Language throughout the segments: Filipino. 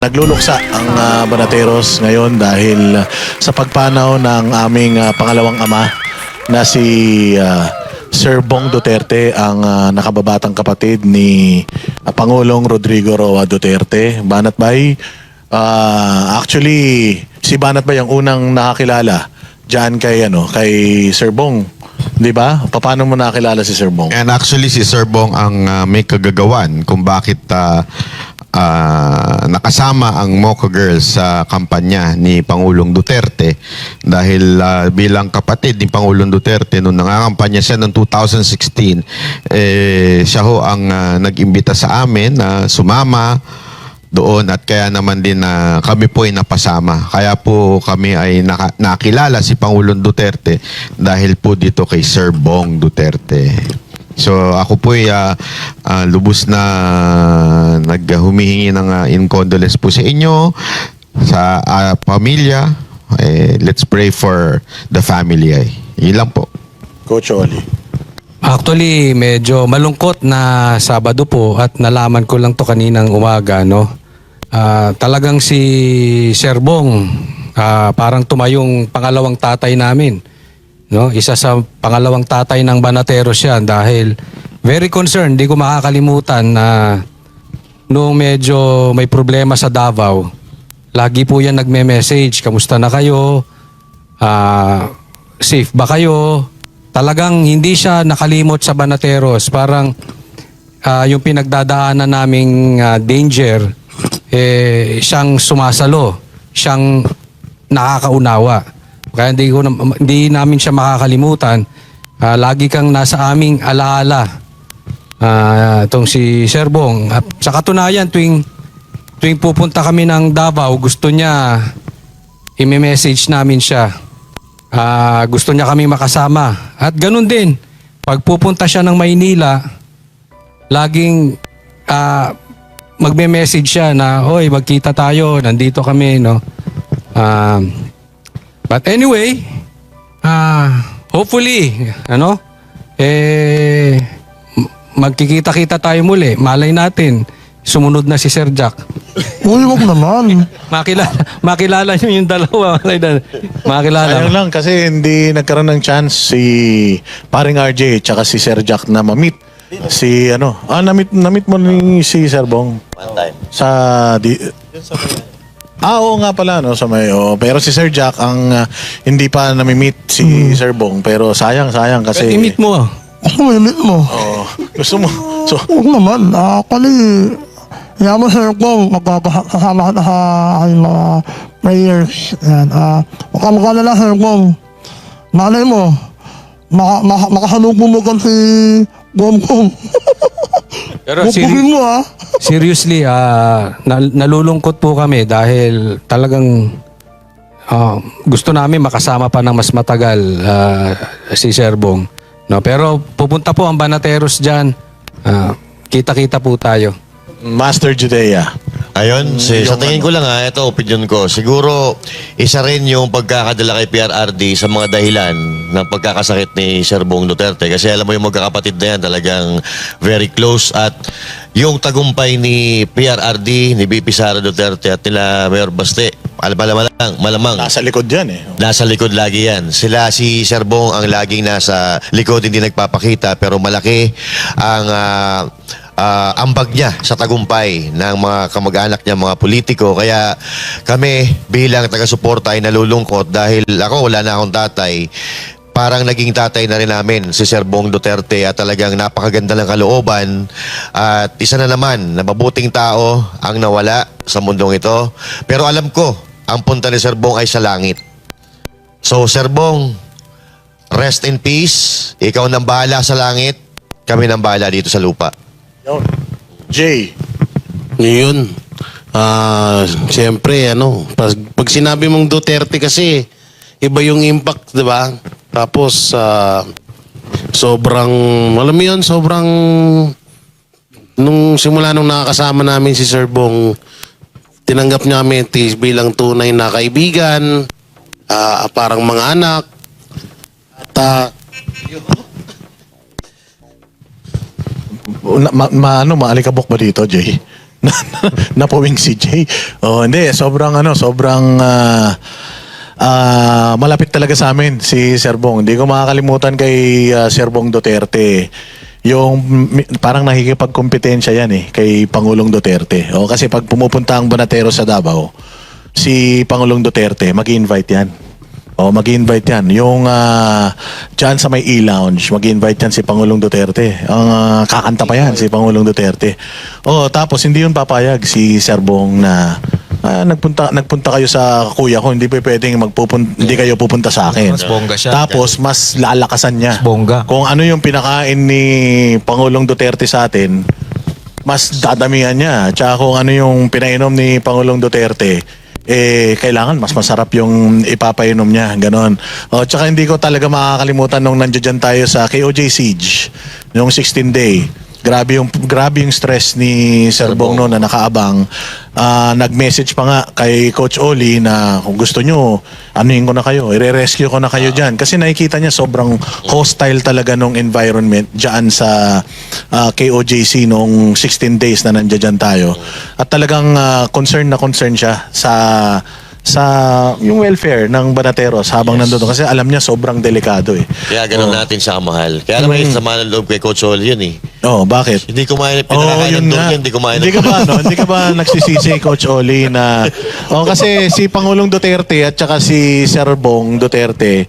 Nagluluksa ang Banateros ngayon dahil sa pagpanaw ng aming pangalawang ama na si Sir Bong Duterte, ang nakababatang kapatid ni Pangulong Rodrigo Roa Duterte. Banat Bay, actually si Banat Bay ang unang nakakilala diyan kay Sir Bong. 'Di ba? Paano mo nakilala si Sir Bong? And actually si Sir Bong ang may kagagawan kung bakit nakasama ang Mocha Girls sa kampanya ni Pangulong Duterte dahil bilang kapatid ni Pangulong Duterte nung nangangampanya siya noong 2016, siya ho ang nag-imbita sa amin na sumama doon at kaya naman din kami po ay napasama. Kaya po kami ay nakilala si Pangulong Duterte dahil po dito kay Sir Bong Duterte. So ako po ay lubos na humihingi ng condolence po sa inyo, sa pamilya. Let's pray for the family. Yun lang po. Coach Oli. Actually, medyo malungkot na Sabado po at nalaman ko lang to kaninang umaga, no? Talagang si Sir Bong, parang tumayong pangalawang tatay namin, no? Isa sa pangalawang tatay ng Banateros siya dahil very concerned. Di ko makakalimutan na noong medyo may problema sa Davao, lagi po yan nagme-message, kamusta na kayo? Safe ba kayo? Talagang hindi siya nakalimot sa Banateros. Parang yung pinagdadaanan naming danger, siyang sumasalo, siyang nakakaunawa. Kaya hindi namin siya makakalimutan. Lagi kang nasa aming alaala. Itong si Sir Bong. Sa katunayan, tuwing pupunta kami ng Davao, gusto niya i-message namin siya. Gusto niya kami makasama. At ganun din, pag pupunta siya ng Maynila, laging magme-message siya na, "Hoy, magkita tayo, nandito kami," no? But anyway, hopefully, magkikita-kita tayo muli. Malay natin, sumunod na si Sir Jack. Uy, wag naman. Makilala niyo yung dalawa. Makilala. Sayang lang kasi hindi nagkaroon ng chance si paring RJ tsaka si Sir Jack na ma-meet. Na-meet mo ni si Sir Bong. One time. Oo nga pala, no, pero si Sir Jack ang hindi pa nami-meet si Sir Bong, pero sayang kasi I-meet mo. Gusto mo i-meet mo? gusto mo. So, Huwag naman. Actually, yaman sir ko, magpapasama ka sa aking mga prayers. Yan. Huwag ka makalala sir ko. Malay mo, makasalubong mo kan si Bomkong. Pero Bupugin mo seriously, nalulungkot po kami dahil talagang gusto namin makasama pa ng mas matagal si Sir Bong. No, pero pupunta po ang Banateros diyan. Kita-kita po tayo. Master Judea. Ayun, sa tingin ko lang ito opinion ko. Siguro, isa rin yung pagkakadala kay PRRD sa mga dahilan ng pagkakasakit ni Sir Bong Duterte. Kasi alam mo yung magkakapatid na yan, talagang very close. At yung tagumpay ni PRRD, ni BP Sara Duterte at nila Mayor Baste, malamang. Nasa likod yan eh. Nasa likod lagi yan. Si Sir Bong ang laging nasa likod, hindi nagpapakita. Pero malaki ang ambag niya sa tagumpay ng mga kamag-anak niya, mga politiko. Kaya kami bilang taga-suporta ay nalulungkot dahil ako wala na akong tatay. Parang naging tatay na rin namin si Sir Bong Duterte at talagang napakaganda ng kalooban. At isa na naman na mabuting tao ang nawala sa mundong ito. Pero alam ko, ang punta ni Sir Bong ay sa langit. So Sir Bong, rest in peace. Ikaw nang bahala sa langit, kami nang bahala dito sa lupa. Jay. Yun. Siyempre, pag sinabi mong Duterte kasi, iba yung impact, di ba? Tapos, sobrang, alam mo yun, nung simula nung nakakasama namin si Sir Bong, tinanggap niya kami bilang tunay na kaibigan, parang mga anak, at Maalikabok ba dito, Jay? Napuwing si Jay. Oh, hindi, sobrang malapit talaga sa amin si Sir Bong. Hindi ko makakalimutan kay Sir Bong Duterte. Yung parang nakikipagkompetensya yan kay Pangulong Duterte. O kasi pag pumupunta ang Banatero sa Davao, si Pangulong Duterte, mag-invite yan. O mag-invite yan. Yung dyan sa may E-Lounge, mag-invite yan si Pangulong Duterte. Ang kakanta pa yan si Pangulong Duterte. O tapos hindi yun papayag si Sir Bong na nagpunta kayo sa kuya ko, hindi pa pwedeng hindi kayo pupunta sa akin. Mas bongga siya. Tapos mas lalakasan niya. Mas bongga. Kung ano yung pinakain ni Pangulong Duterte sa atin, mas dadamihan niya. Tsaka kung ano yung pinainom ni Pangulong Duterte, kailangan mas masarap yung ipapainom niya, ganon. O tsaka hindi ko talaga makakalimutan nung nandiyan tayo sa KOJ Siege, yung 16 day. Grabe yung stress ni Sir Bong noon na nakaabang. Nag-message pa nga kay Coach Oli na kung gusto nyo, anuhin ko na kayo, i-rescue ko na kayo dyan. Kasi nakikita niya sobrang hostile talaga nung environment dyan sa KOJC nung 16 days na nandiyan tayo. At talagang concern siya sa yung welfare ng Banateros habang nandun kasi alam niya sobrang delikado Kaya ganun natin siya kamahal. Kaya naman yung sama ng loob kay Coach Oli yun bakit? Hindi kumain, pinakakain ng durian, hindi kumain. Hindi ka ba nagsisisi, Coach Oli, na kasi si Pangulong Duterte at saka si Sir Bong Duterte,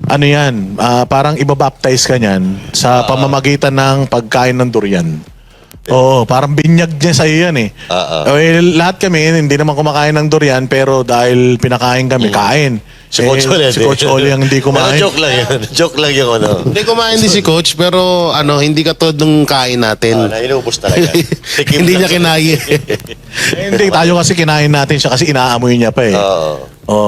ano yan, parang ibabaptize ka niyan sa pamamagitan ng pagkain ng durian. Oo, parang binyag niya sa iyo yan lahat kami, hindi naman kumakain ng durian, pero dahil pinakain kami, kain. Si Coach Oli. Si Coach Oli ang hindi kumain. Pero joke lang yun. Joke lang yung Hindi kumain din si Coach, pero hindi katulad nung kain natin. Nainubos talaga. Tikim Hindi lang niya siya. kinaya. Hindi, tayo kasi kinain natin siya kasi inaamoy niya pa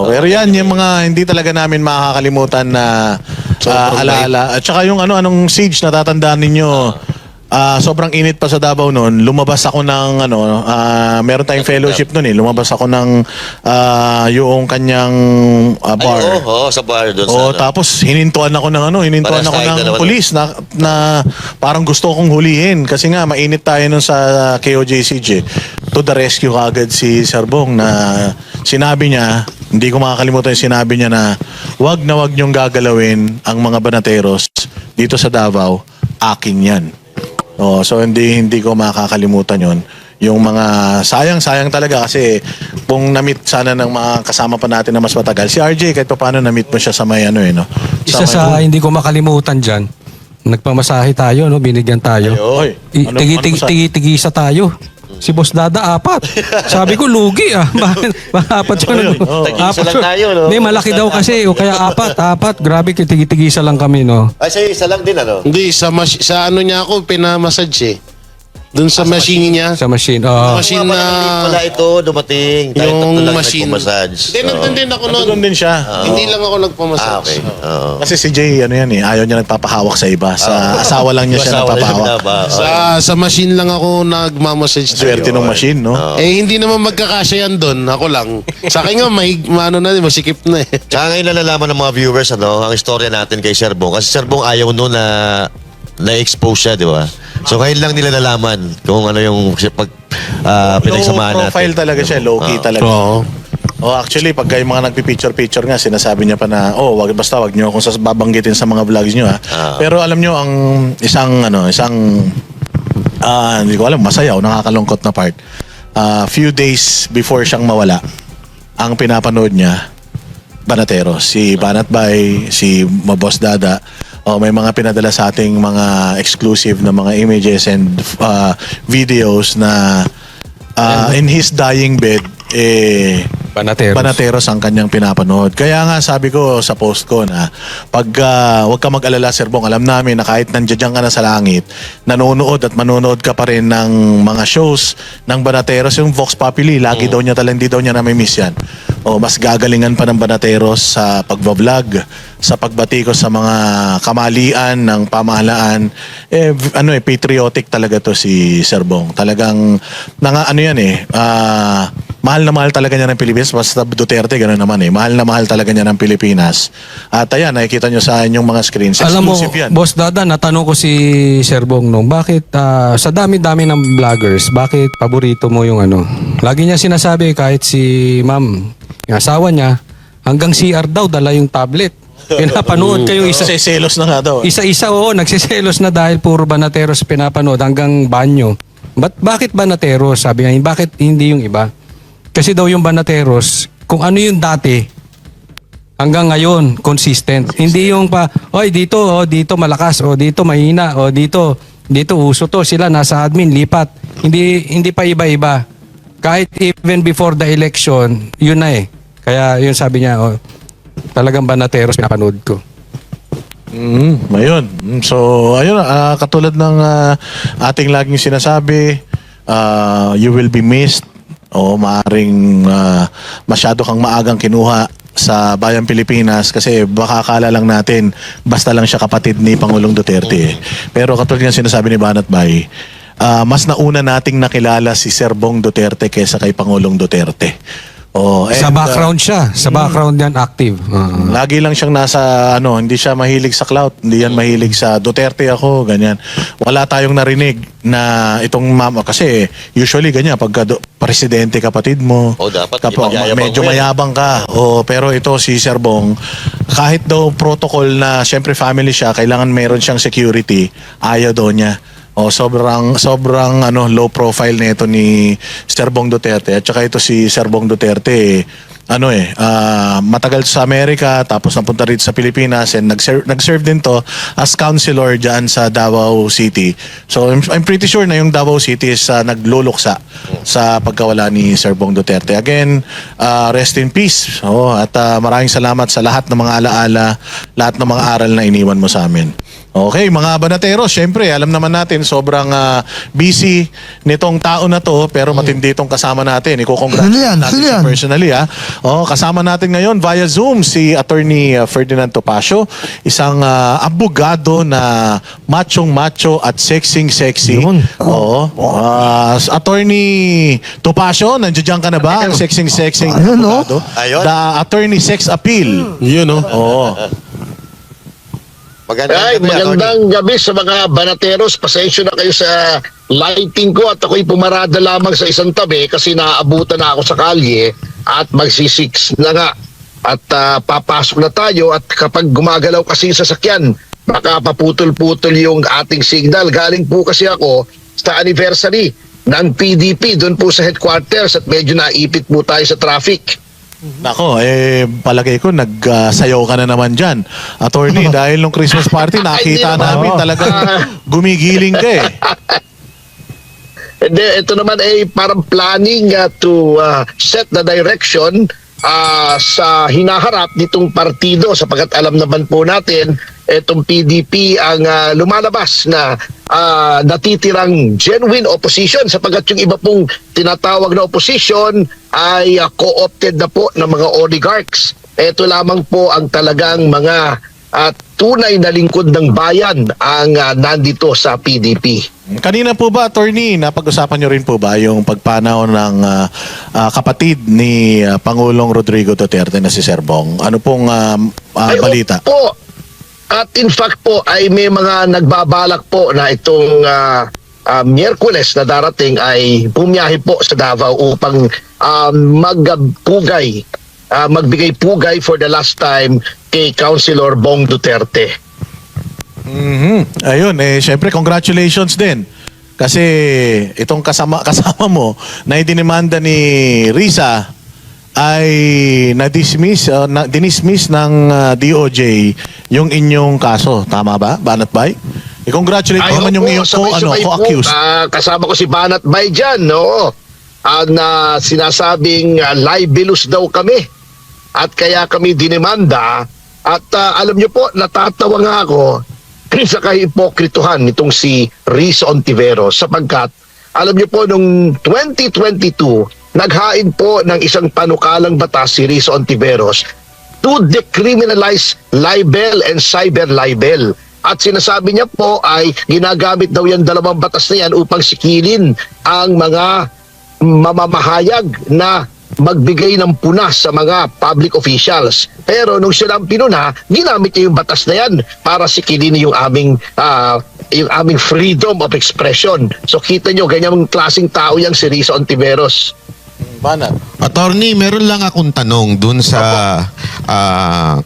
pero yan, yung mga hindi talaga namin makakalimutan na alaala. At saka yung anong siege, natatandaan ninyo, sobrang init pa sa Davao noon. Lumabas ako ng meron tayong fellowship noon lumabas ako ng yung kanyang bar. Sa bar doon. Tapos hinintuan ako Parehas tayong ng dalawa pulis na parang gusto kong hulihin kasi nga mainit tayo nun sa KOJCG. To the rescue agad si Sir Bong na sinabi niya, hindi ko makakalimutan yung sinabi niya na wag niyong gagalawin ang mga Banateros dito sa Davao, akin yan. So hindi ko makakalimutan yon. Yung mga sayang talaga kasi kung na-meet sana ng mga kasama pa natin na mas matagal. Si RJ kahit pa paano na-meet mo siya sa may Isa sa hindi ko makalimutan dyan, nagpamasahe tayo, binigyan tayo. Oy, Tigi-tigisa tayo. Si Boss Dada, 4. Sabi ko, lugi Bakit 4 yun? Tag-isa lang tayo, no? Hindi, malaki daw kasi. Kaya 4. Grabe, tigi-tigisa lang kami, no? Ay, sa'yo isa lang din, Hindi, sa niya ako, pinamassage Doon sa machine niya. Sa machine. Machine Mga na... panahon pala ito, dumating. Tayo Yung tatlo lang machine. nagpamassage. Hindi, nandun din ako noon. Nandun din siya. Hindi lang ako nagpamassage. Okay. Oo. Kasi si Jay, ayaw niya nagpapahawak sa iba. Sa asawa lang niya siya Asawa lang nagpapahawak. Sa machine lang ako nagmamassage. Swerte ng machine, no? Hindi naman magkakasya yan doon. Ako lang. Sa akin nga, masikip na Tsaka ngayon nalalaman ng mga viewers, ang istorya natin kay Sir Bong. Kasi Sir Bong ayaw noon na na-expose siya, di ba? So ngayon lang nila nalaman kung ano yung pinagsamahan Low natin. profile talaga siya, low-key talaga. Oo. Actually, pagka yung mga nagpipicture-picture nga, sinasabi niya pa na, wag niyo akong babanggitin sa mga vlogs niyo, ha. Pero alam niyo, ang isang hindi ko alam, masaya o nakakalungkot na part. Few days before siyang mawala, ang pinapanood niya, Banateros, si Banat Bay, si Boss Dada, may mga pinadala sa ating mga exclusive na mga images and videos na in his dying bed, Banateros ang kanyang pinapanood. Kaya nga sabi ko sa post ko na wag ka mag-alala, Sir Bong, alam namin na kahit nandiyan ka na sa langit, nanonood at manonood ka pa rin ng mga shows ng Banateros. Yung Vox Populi, lagi daw niya hindi daw niya na-miss yan. Mas gagalingan pa ng Banateros sa pagbablog, sa pagbatikos sa mga kamalian ng pamahalaan. Patriotic talaga to si Sir Bong. Talagang mahal na mahal talaga niya ng Pilipinas. Basta Duterte, gano'n naman eh. Mahal na mahal talaga niya ng Pilipinas. At ayan, nakikita nyo sa inyong mga screens. Alam mo, Exclusive yan. Boss Dada, natanong ko si Sir Bong nung, bakit sa dami-dami ng vloggers, bakit paborito mo yung ano? Lagi niya sinasabi, kahit si ma'am, yung asawa niya, hanggang CR daw, dala yung tablet. Pinapanood kayo Kasi selos na nga daw. isa-isa, oo, nagsiselos na dahil puro banateros pinapanood hanggang banyo. Bakit banateros? Sabi niya, bakit hindi yung iba? Kasi daw yung banateros, kung ano yung dati, hanggang ngayon, consistent. Hindi yung oy, dito malakas, o dito mahina, o dito uso to, sila nasa admin, lipat. Hindi pa iba-iba. Kahit even before the election, yun na eh. Kaya yun sabi niya, talagang banateros pinapanood ko. Ayun. So, ayun, katulad ng ating laging sinasabi, you will be missed o maaring masyado kang maagang kinuha sa Bayang Pilipinas kasi baka akala lang natin basta lang siya kapatid ni Pangulong Duterte. Pero katulad ng sinasabi ni Banat Bay, mas nauna nating nakilala si Sir Bong Duterte kaysa kay Pangulong Duterte. Sa background siya. Sa background yan active. Lagi lang siyang nasa hindi siya mahilig sa clout, hindi yan mahilig sa Duterte ako, ganyan. Wala tayong narinig na itong mama kasi usually ganyan pagka presidente kapatid mo. Dapat medyo mayabang ka. Pero ito si Sir Bong, kahit daw protocol na syempre family siya, kailangan meron siyang security, ayaw daw niya. Sobrang low profile nito ni Sir Bong Duterte. At saka ito si Sir Bong Duterte, matagal sa Amerika, tapos napunta rito sa Pilipinas and nag-serve din to as councilor dyan sa Davao City. So I'm pretty sure na yung Davao City is nagluluksa sa pagkawala ni Sir Bong Duterte. Again, rest in peace. At maraming salamat sa lahat ng mga alaala, lahat ng mga aral na iniwan mo sa amin. Okay, mga banateros, syempre, alam naman natin, sobrang busy nitong tao na to, pero matindi itong kasama natin. Iko-congratulate natin siya personally. Kasama natin ngayon via Zoom si Attorney Ferdinand Topacio, isang abogado na machong-macho at sexing-sexy. Attorney Topacio, nandiyan ka na ba? Ang sexing-sexing abogado. The Attorney Sex Appeal. Yun, no? Magandang gabi sa mga banateros. Pasensya na kayo sa lighting ko at ako'y pumarada lamang sa isang tabi kasi naaabutan na ako sa kalye at magsisix na nga. At papasok na tayo at kapag gumagalaw kasi yung sasakyan, baka paputol-putol yung ating signal. Galing po kasi ako sa anniversary ng PDP doon po sa headquarters at medyo naipit po tayo sa traffic. Nako, palagay ko nagsayaw ka na naman dyan, Attorney, dahil nung Christmas party nakita namin talagang gumigiling ka eh. Hindi, ito naman ay parang planning to set the direction sa hinaharap nitong partido sapagkat alam naman po natin itong PDP ang lumalabas na natitirang genuine opposition sapagkat yung iba pong tinatawag na opposition ay co-opted na po ng mga oligarchs. Ito lamang po ang talagang mga tunay na lingkod ng bayan ang nandito sa PDP. Kanina po ba, Attorney, napag-usapan nyo rin po ba yung pagpanaw ng kapatid ni Pangulong Rodrigo Duterte na si Sir Bong? Ano pong balita? Po. At in fact po ay may mga nagbabalak po na itong Miyerkules na darating ay bumiyahe po sa Davao upang magbigay pugay for the last time kay Councilor Bong Duterte. Ayun, syempre congratulations din. Kasi itong kasama mo na idinimanda ni Risa ay dinismiss ng DOJ yung inyong kaso. Tama ba, Banat Bay? I-congratulate mo naman yung iyong co-accused. Kasama ko si Banat Bay dyan, no? Ang sinasabing libelous daw kami. At kaya kami dinimanda. At alam nyo po, natatawa nga ako sa kahipokrituhan nitong si Risa Ontiveros sapagkat alam nyo po, nung 2022, naghain po ng isang panukalang batas si Risa Ontiveros to decriminalize libel and cyber libel. At sinasabi niya po ay ginagamit daw yan dalawang batas na yan upang sikilin ang mga mamamahayag na magbigay ng puna sa mga public officials. Pero nung siya lang pinuna, ginamit niya yung batas na yan para sikilin yung aming freedom of expression. So kita nyo, ganyang klaseng tao yang si Risa Ontiveros. Banat. Attorney, meron lang akong tanong dun sa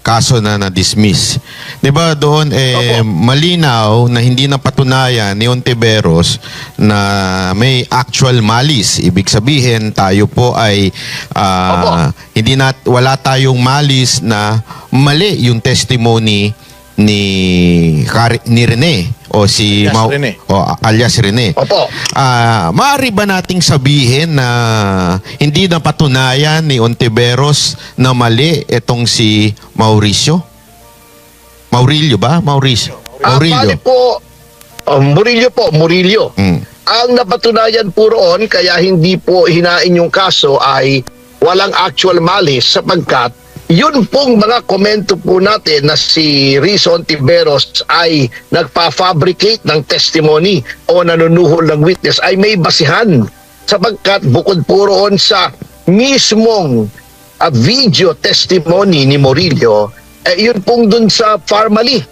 kaso na na-dismiss. 'Di ba doon malinaw na hindi napatunayan ni Ontiveros na may actual malice. Ibig sabihin, tayo po ay wala tayong malice na mali yung testimony ni Rene o si Alias Rene. alias Rene. Opo. Maaari ba nating sabihin na hindi napatunayan ni Ontiveros na mali itong si Mauricio? Maurilio ba? Mauricio. Bali po, Murillo. Mm. Ang napatunayan po roon, kaya hindi po hinain yung kaso ay walang actual malice sapagkat yun pong mga komento po natin na si Risa Ontiveros ay nagpa-fabricate ng testimony o nanunuhol ng witness ay may basihan sapagkat bukod po roon sa mismong video testimony ni Murillo, yun pong dun sa Farmally.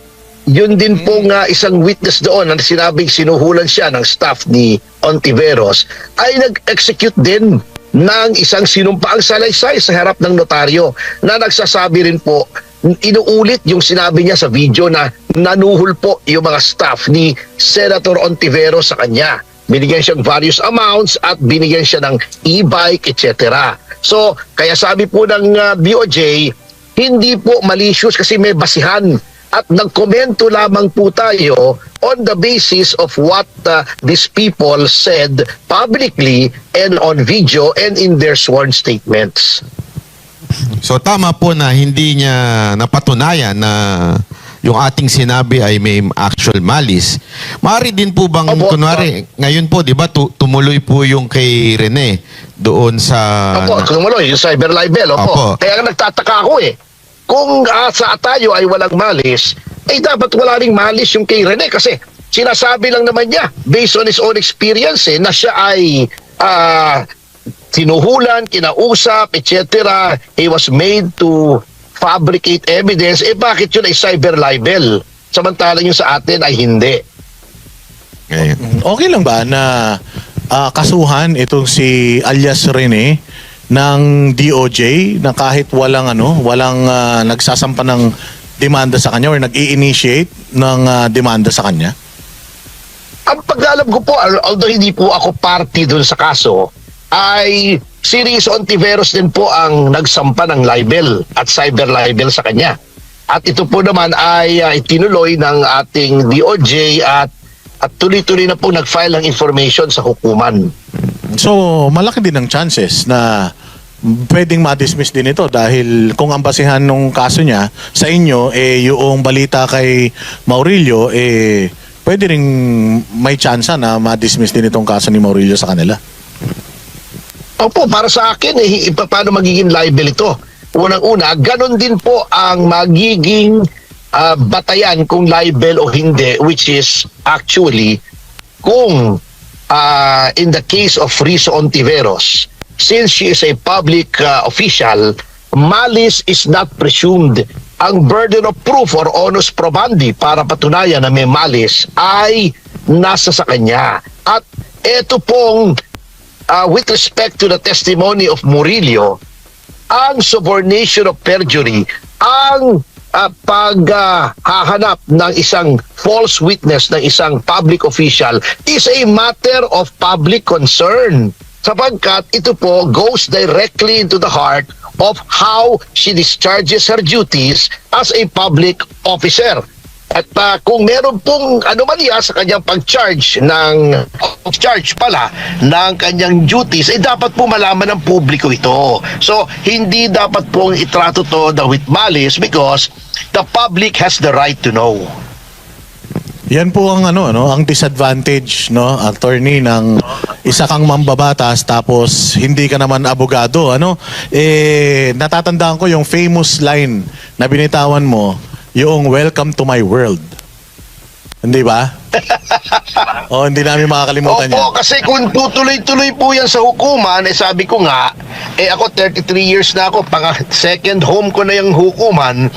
Yun din pong isang witness doon na sinabing sinuhulan siya ng staff ni Ontiveros ay nag-execute din ng isang sinumpaang salaysay sa harap ng notaryo na nagsasabi rin po, inuulit yung sinabi niya sa video na nanuhol po yung mga staff ni Senator Ontiveros sa kanya. Binigyan siyang various amounts at binigyan siya ng e-bike, etc. So, kaya sabi po ng DOJ, hindi po malicious kasi may basihan at nagkomento lamang po tayo on the basis of what these people said publicly and on video and in their sworn statements. So tama po na hindi niya napatunayan na yung ating sinabi ay may actual malice. Maaari din po bang, Opo, kunwari, ngayon po, di ba, tumuloy po yung kay Rene doon sa... Opo, tumuloy, yung cyber libel. Opo. Kaya nagtataka ako kung sa tayo ay walang malis, dapat wala ring malis yung kay Rene kasi sinasabi lang naman niya based on his own experience na siya ay tinuhulan, kinausap, etc. He was made to fabricate evidence. Bakit yun ay cyber libel? Samantalang yung sa atin ay hindi. Okay lang ba na kasuhan itong si alias Rene ng DOJ na kahit walang nagsasampa ng demanda sa kanya or nag-i-initiate ng demanda sa kanya? Ang pag-alam ko po, although hindi po ako party dun sa kaso, ay si Risa Ontiveros din po ang nagsampa ng libel at cyber libel sa kanya. At ito po naman ay itinuloy ng ating DOJ at tuloy-tuloy na po nag-file ng information sa hukuman. So, malaki din ang chances na pwedeng ma-dismiss din ito dahil kung ang basihan ng kaso niya sa inyo, yung balita kay Maurilio, pwede rin may chance na ma-dismiss din itong kaso ni Maurilio sa kanila. Opo, para sa akin, paano magiging libel ito? Unang-una, ganon din po ang magiging batayan kung libel o hindi, which is actually kung in the case of Risa Ontiveros, since she is a public official, malice is not presumed. Ang burden of proof or onus probandi para patunayan na may malice ay nasa sa kanya. At ito pong with respect to the testimony of Murillo, ang subornation of perjury, ang paghahanap ng isang false witness ng isang public official is a matter of public concern. Sapagkat ito po goes directly into the heart of how she discharges her duties as a public officer. At kung meron pong anomalya sa kanyang pag-charge ng kanyang duties, dapat po malaman ng publiko ito. So, hindi dapat pong itrato to with malice because the public has the right to know. Yan po ang ang disadvantage, attorney, ng isa kang mambabatas tapos hindi ka naman abogado, natatandaan ko yung famous line na binitawan mo, yung welcome to my world. Hindi ba? Oh, hindi namin makakalimutan yan. Opo, kasi kung tutuloy-tuloy po yan sa hukuman, sabi ko nga, ako 33 years na ako, second home ko na yung hukuman,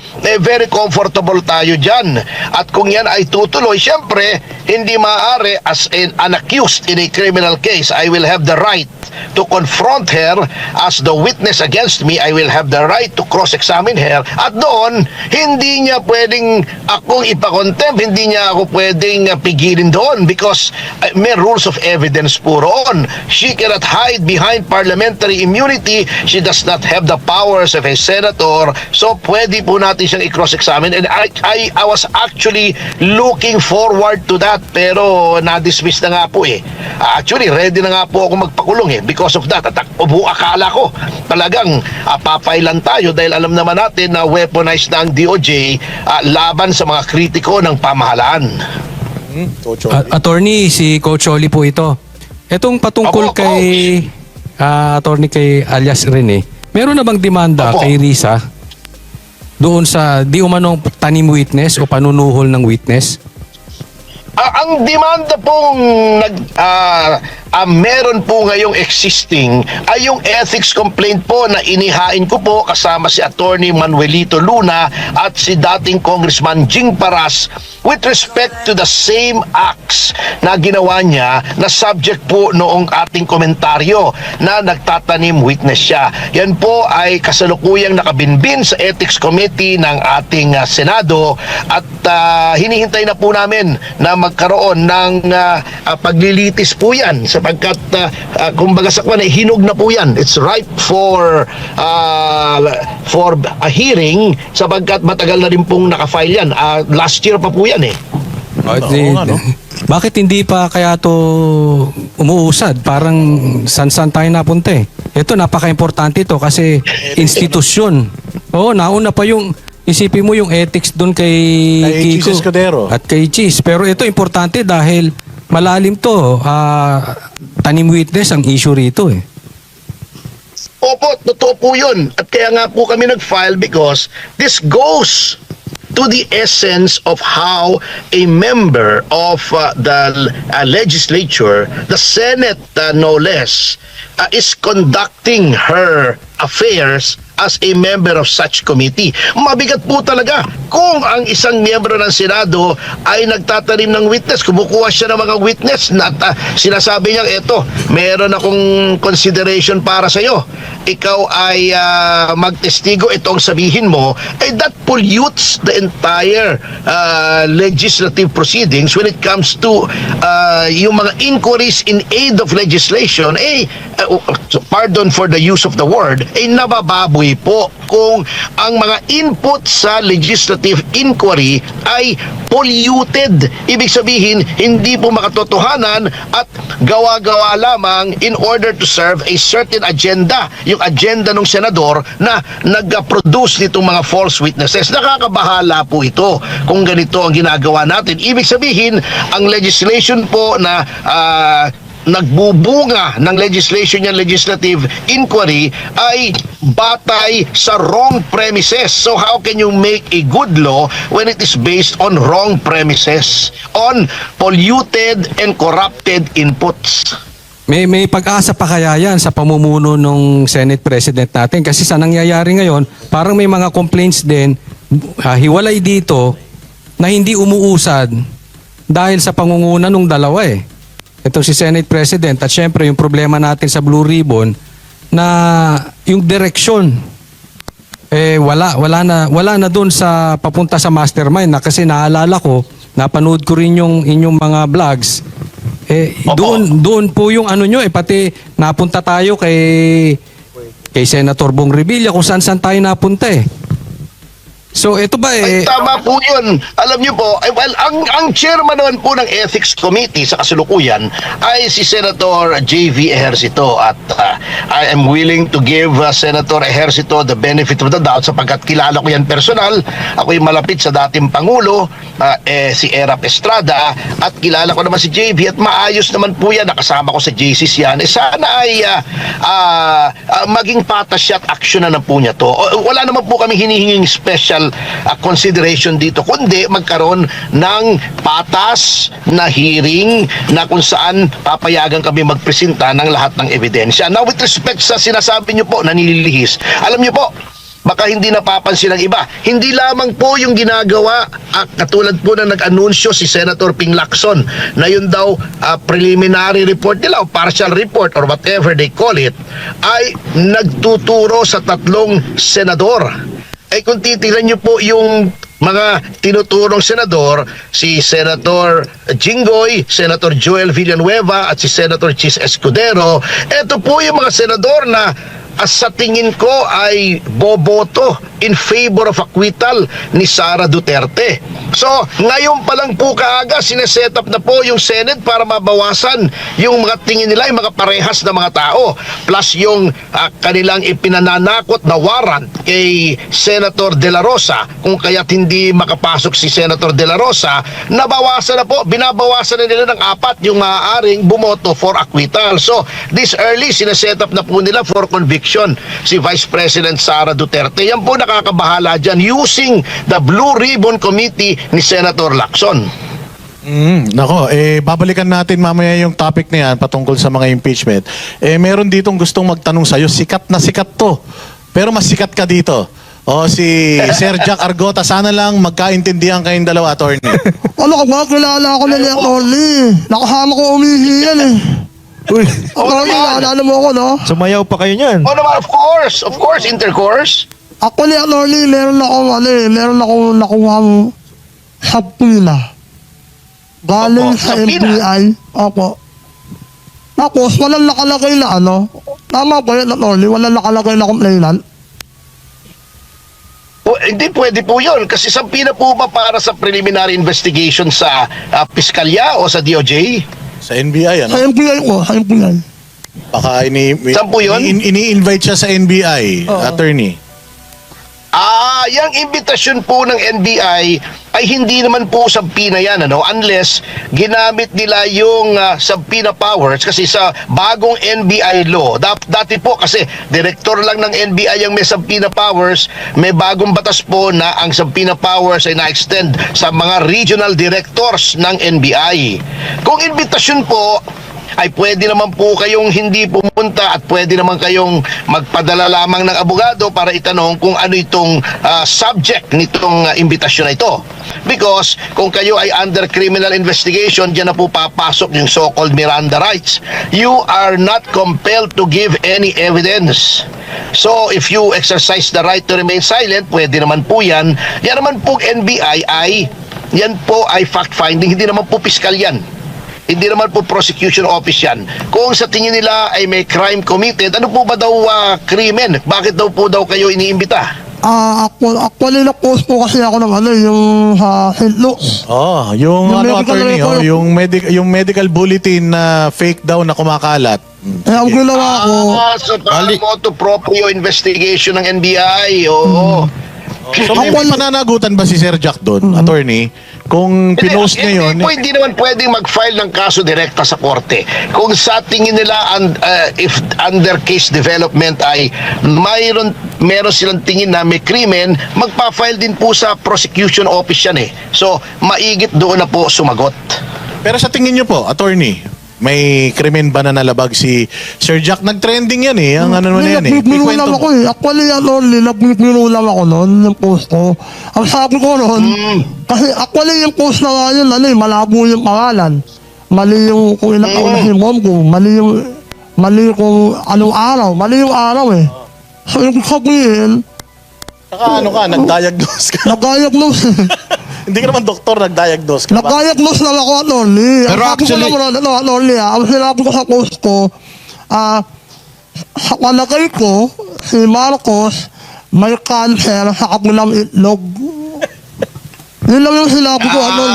very comfortable tayo dyan. At kung yan ay tutuloy, syempre, hindi maaari as an accused in a criminal case, I will have the right to confront her as the witness against me. I will have the right to cross-examine her. At doon, hindi niya pwedeng akong ipakontempt, hindi niya ako pwedeng pigilin doon because may rules of evidence po roon. She cannot hide behind parliamentary immunity. She does not have the powers of a senator. So pwede po natin siyang i-cross-examine. And I was actually looking forward to that, pero na-dismiss na nga po eh. Actually, ready na nga po ako magpakulong because of that. At akala ko talagang papailan tayo dahil alam naman natin na weaponized na ang DOJ laban sa mga kritiko ng pamahalaan. Coach Oli. Attorney, si Coach Oli po ito. Itong patungkol Opo, kay attorney kay alias Rene, meron na bang demanda Opo. kay Risa doon sa di umanong tanim witness o panunuhol ng witness? Ang demanda pong meron po ngayong existing ay yung ethics complaint po na inihain ko po kasama si Attorney Manuelito Luna at si dating Congressman Jing Paras with respect to the same acts na ginawa niya na subject po noong ating komentaryo na nagtatanim witness siya. Yan po ay kasalukuyang nakabinbin sa Ethics Committee ng ating Senado at hinihintay na po namin na magkaroon ng paglilitis po yan sapagkat kumbaga sa kwan hinog na po yan. It's ripe for a hearing sapagkat matagal na rin pong nakafile yan. Last year pa po yan eh. Oo nga, no? Bakit hindi pa kaya to umuusad? Parang san-san tayo napunta eh. Ito napaka-importante to kasi institusyon. Oo, nauna pa yung isipin mo yung ethics doon kay Kay Kiko Cheese Escudero. at kay Cheese. Pero ito importante dahil malalim to. Tanim witness ang issue rito eh. Opo, totoo po yun. At kaya nga po kami nag-file because this goes to the essence of how a member of the legislature, the Senate no less, is conducting her affairs as a member of such committee. Mabigat po talaga kung ang isang miyembro ng Senado ay nagtatanim ng witness, kumukuha siya ng mga witness na sinasabi niya, eto, meron akong consideration para sa iyo. Ikaw ay magtestigo, itong sabihin mo, that pollutes the entire legislative proceedings when it comes to yung mga inquiries in aid of legislation, pardon for the use of the word, nabababoy po kung ang mga input sa legislative inquiry ay polluted. Ibig sabihin, hindi po makatotohanan at gawa-gawa lamang in order to serve a certain agenda, yung agenda ng senador na nag-produce nitong mga false witnesses. Nakakabahala po ito kung ganito ang ginagawa natin. Ibig sabihin, ang legislation po na nagbubunga ng legislation yan, legislative inquiry, ay batay sa wrong premises. So how can you make a good law when it is based on wrong premises, on polluted and corrupted inputs? May pag-asa pa kaya yan sa pamumuno ng Senate President natin? Kasi sa nangyayari ngayon, parang may mga complaints din, hiwalay dito, na hindi umuusad dahil sa pangunguna ng dalawa eh. Ito si Senate President at syempre yung problema natin sa Blue Ribbon na yung direksyon wala na doon sa papunta sa mastermind na kasi naalala ko, napanood ko rin yung inyong mga vlogs. Doon po yung ano nyo pati napunta tayo kay Senator Bong Revilla kung saan tayo napunta eh. So ito ba Ay, tama po yun. Alam niyo po, well, ang chairman naman po ng Ethics Committee sa kasalukuyan ay si Senator J.V. Ejercito at I am willing to give Senator Ejercito the benefit of the doubt sapagkat kilala ko yan personal. Ako'y malapit sa dating Pangulo, si Erap Estrada, at kilala ko naman si J.V. at maayos naman po yan. Nakasama ko sa JCs yan. Sana ay maging patas siya at action na po niya to. Wala naman po kami hinihinging special political consideration dito, kundi magkaroon ng patas na hearing na kung saan papayagan kami magpresenta ng lahat ng ebidensya. Now, with respect sa sinasabi niyo po na nililihis, alam niyo po, baka hindi napapansin ng iba. Hindi lamang po yung ginagawa, katulad po na nag-anunsyo si Senator Ping Lacson na yun daw preliminary report nila o partial report or whatever they call it, ay nagtuturo sa 3 senador. Ay kung titignan nyo po yung mga tinuturong senador, si Senator Jinggoy, Senator Joel Villanueva at si Senator Chis Escudero, ito po yung mga senador na sa tingin ko ay boboto in favor of acquittal ni Sara Duterte. So, ngayon pa lang po kaaga, sineset up na po yung Senate para mabawasan yung mga tingin nila, yung mga parehas na mga tao. Plus yung kanilang ipinananakot na warrant kay Senator De La Rosa. Kung kaya't hindi makapasok si Senator De La Rosa, nabawasan na po, binabawasan na nila ng 4 yung maaaring bumoto for acquittal. So, this early, sineset up na po nila for conviction si Vice President Sara Duterte. Yan po nakakabahala dyan using the Blue Ribbon Committee ni Senator Lacson. Nako, babalikan natin mamaya yung topic na yan patungkol sa mga impeachment. Meron ditong gustong magtanong sa'yo, sikat na sikat to. Pero mas sikat ka dito. O si Sir Jack Argota, sana lang magkaintindihan kayong dalawa, attorney. Ano ka ba? Kilala ako na ni Atty. Nakasama ko umihi yan eh. Uy, Atty, naalala mo ako, no? sumayaw pa kayo niyan. Oh naman, of course, intercourse. Ako ni Atty, meron akong nakuhang subpoena. Galing Opo, sa subpoena? NBI. Opo. Tapos, walang nakalagay na ano. Tama ba yun, Atty? Walang nakalagay na complainant. Hindi pwede po yun kasi sampina po ba para sa preliminary investigation sa piskalya o sa DOJ? Sa NBI, Sa ano? NBI ko, sa NBI. Baka Saan po yun? ini-invite siya sa NBI, attorney. Yung imbitasyon po ng NBI ay hindi naman po subpoena yan, ano? Unless ginamit nila yung subpoena powers kasi sa bagong NBI law. Dati po kasi direktor lang ng NBI ang may subpoena powers, may bagong batas po na ang subpoena powers ay na-extend sa mga regional directors ng NBI. Kung imbitasyon po, ay pwede naman po kayong hindi pumunta at pwede naman kayong magpadala lamang ng abogado para itanong kung ano itong subject nitong imbitasyon na ito. Because kung kayo ay under criminal investigation, dyan na po papasok yung so-called Miranda rights. You are not compelled to give any evidence. So if you exercise the right to remain silent, pwede naman po yan. Yan naman po NBI yan po ay fact-finding, hindi naman po piskal yan. Hindi naman po prosecution office yan. Kung sa tingin nila ay may crime committed, ano po ba daw krimen? Bakit daw po daw kayo iniimbita? Actually, na-post po kasi ako ng yung St. Luke's. Oh, yung ano, medical attorney, record. yung medical bulletin na fake daw na kumakalat. Eh, ang ginawa ko, So parang motu proprio investigation ng NBI. Oo. So may pananagutan ba si Sir Jack doon, attorney? Kung pinost niya yun, Hindi naman pwedeng mag-file ng kaso direkta sa korte. Kung sa tingin nila, if under case development ay meron silang tingin na may krimen, magpa-file din po sa prosecution office yan eh. So, maigit doon na po sumagot. pero sa tingin niyo po, attorney, may krimen ba na nalabag si Sir Jack? Nag-trending yan eh. Ang ano na yan eh. nagbibiro Ikwento lang mo. ako eh. Actually, nagbibiro lang ako noon, yung post ko. Ang sabi ko noon, kasi actually yung post na nga yun, malabo yung pangalan. Mali yung kung ilang taon na si mom ko. Mali kung anong araw. Mali yung araw eh. So yung sabihin, Saka ano ka, nag-diagnose ka. nag-diagnose eh. Hindi ka naman doktor, nag-diagnose ka ba? Nag-diagnose na ako, Atty. Pero actually- Ang sinabi ko sa post ko, sa palagay ko, si Marcos may cancer sa kabilang itlog. Yun lang yung sinabi ko, Atty.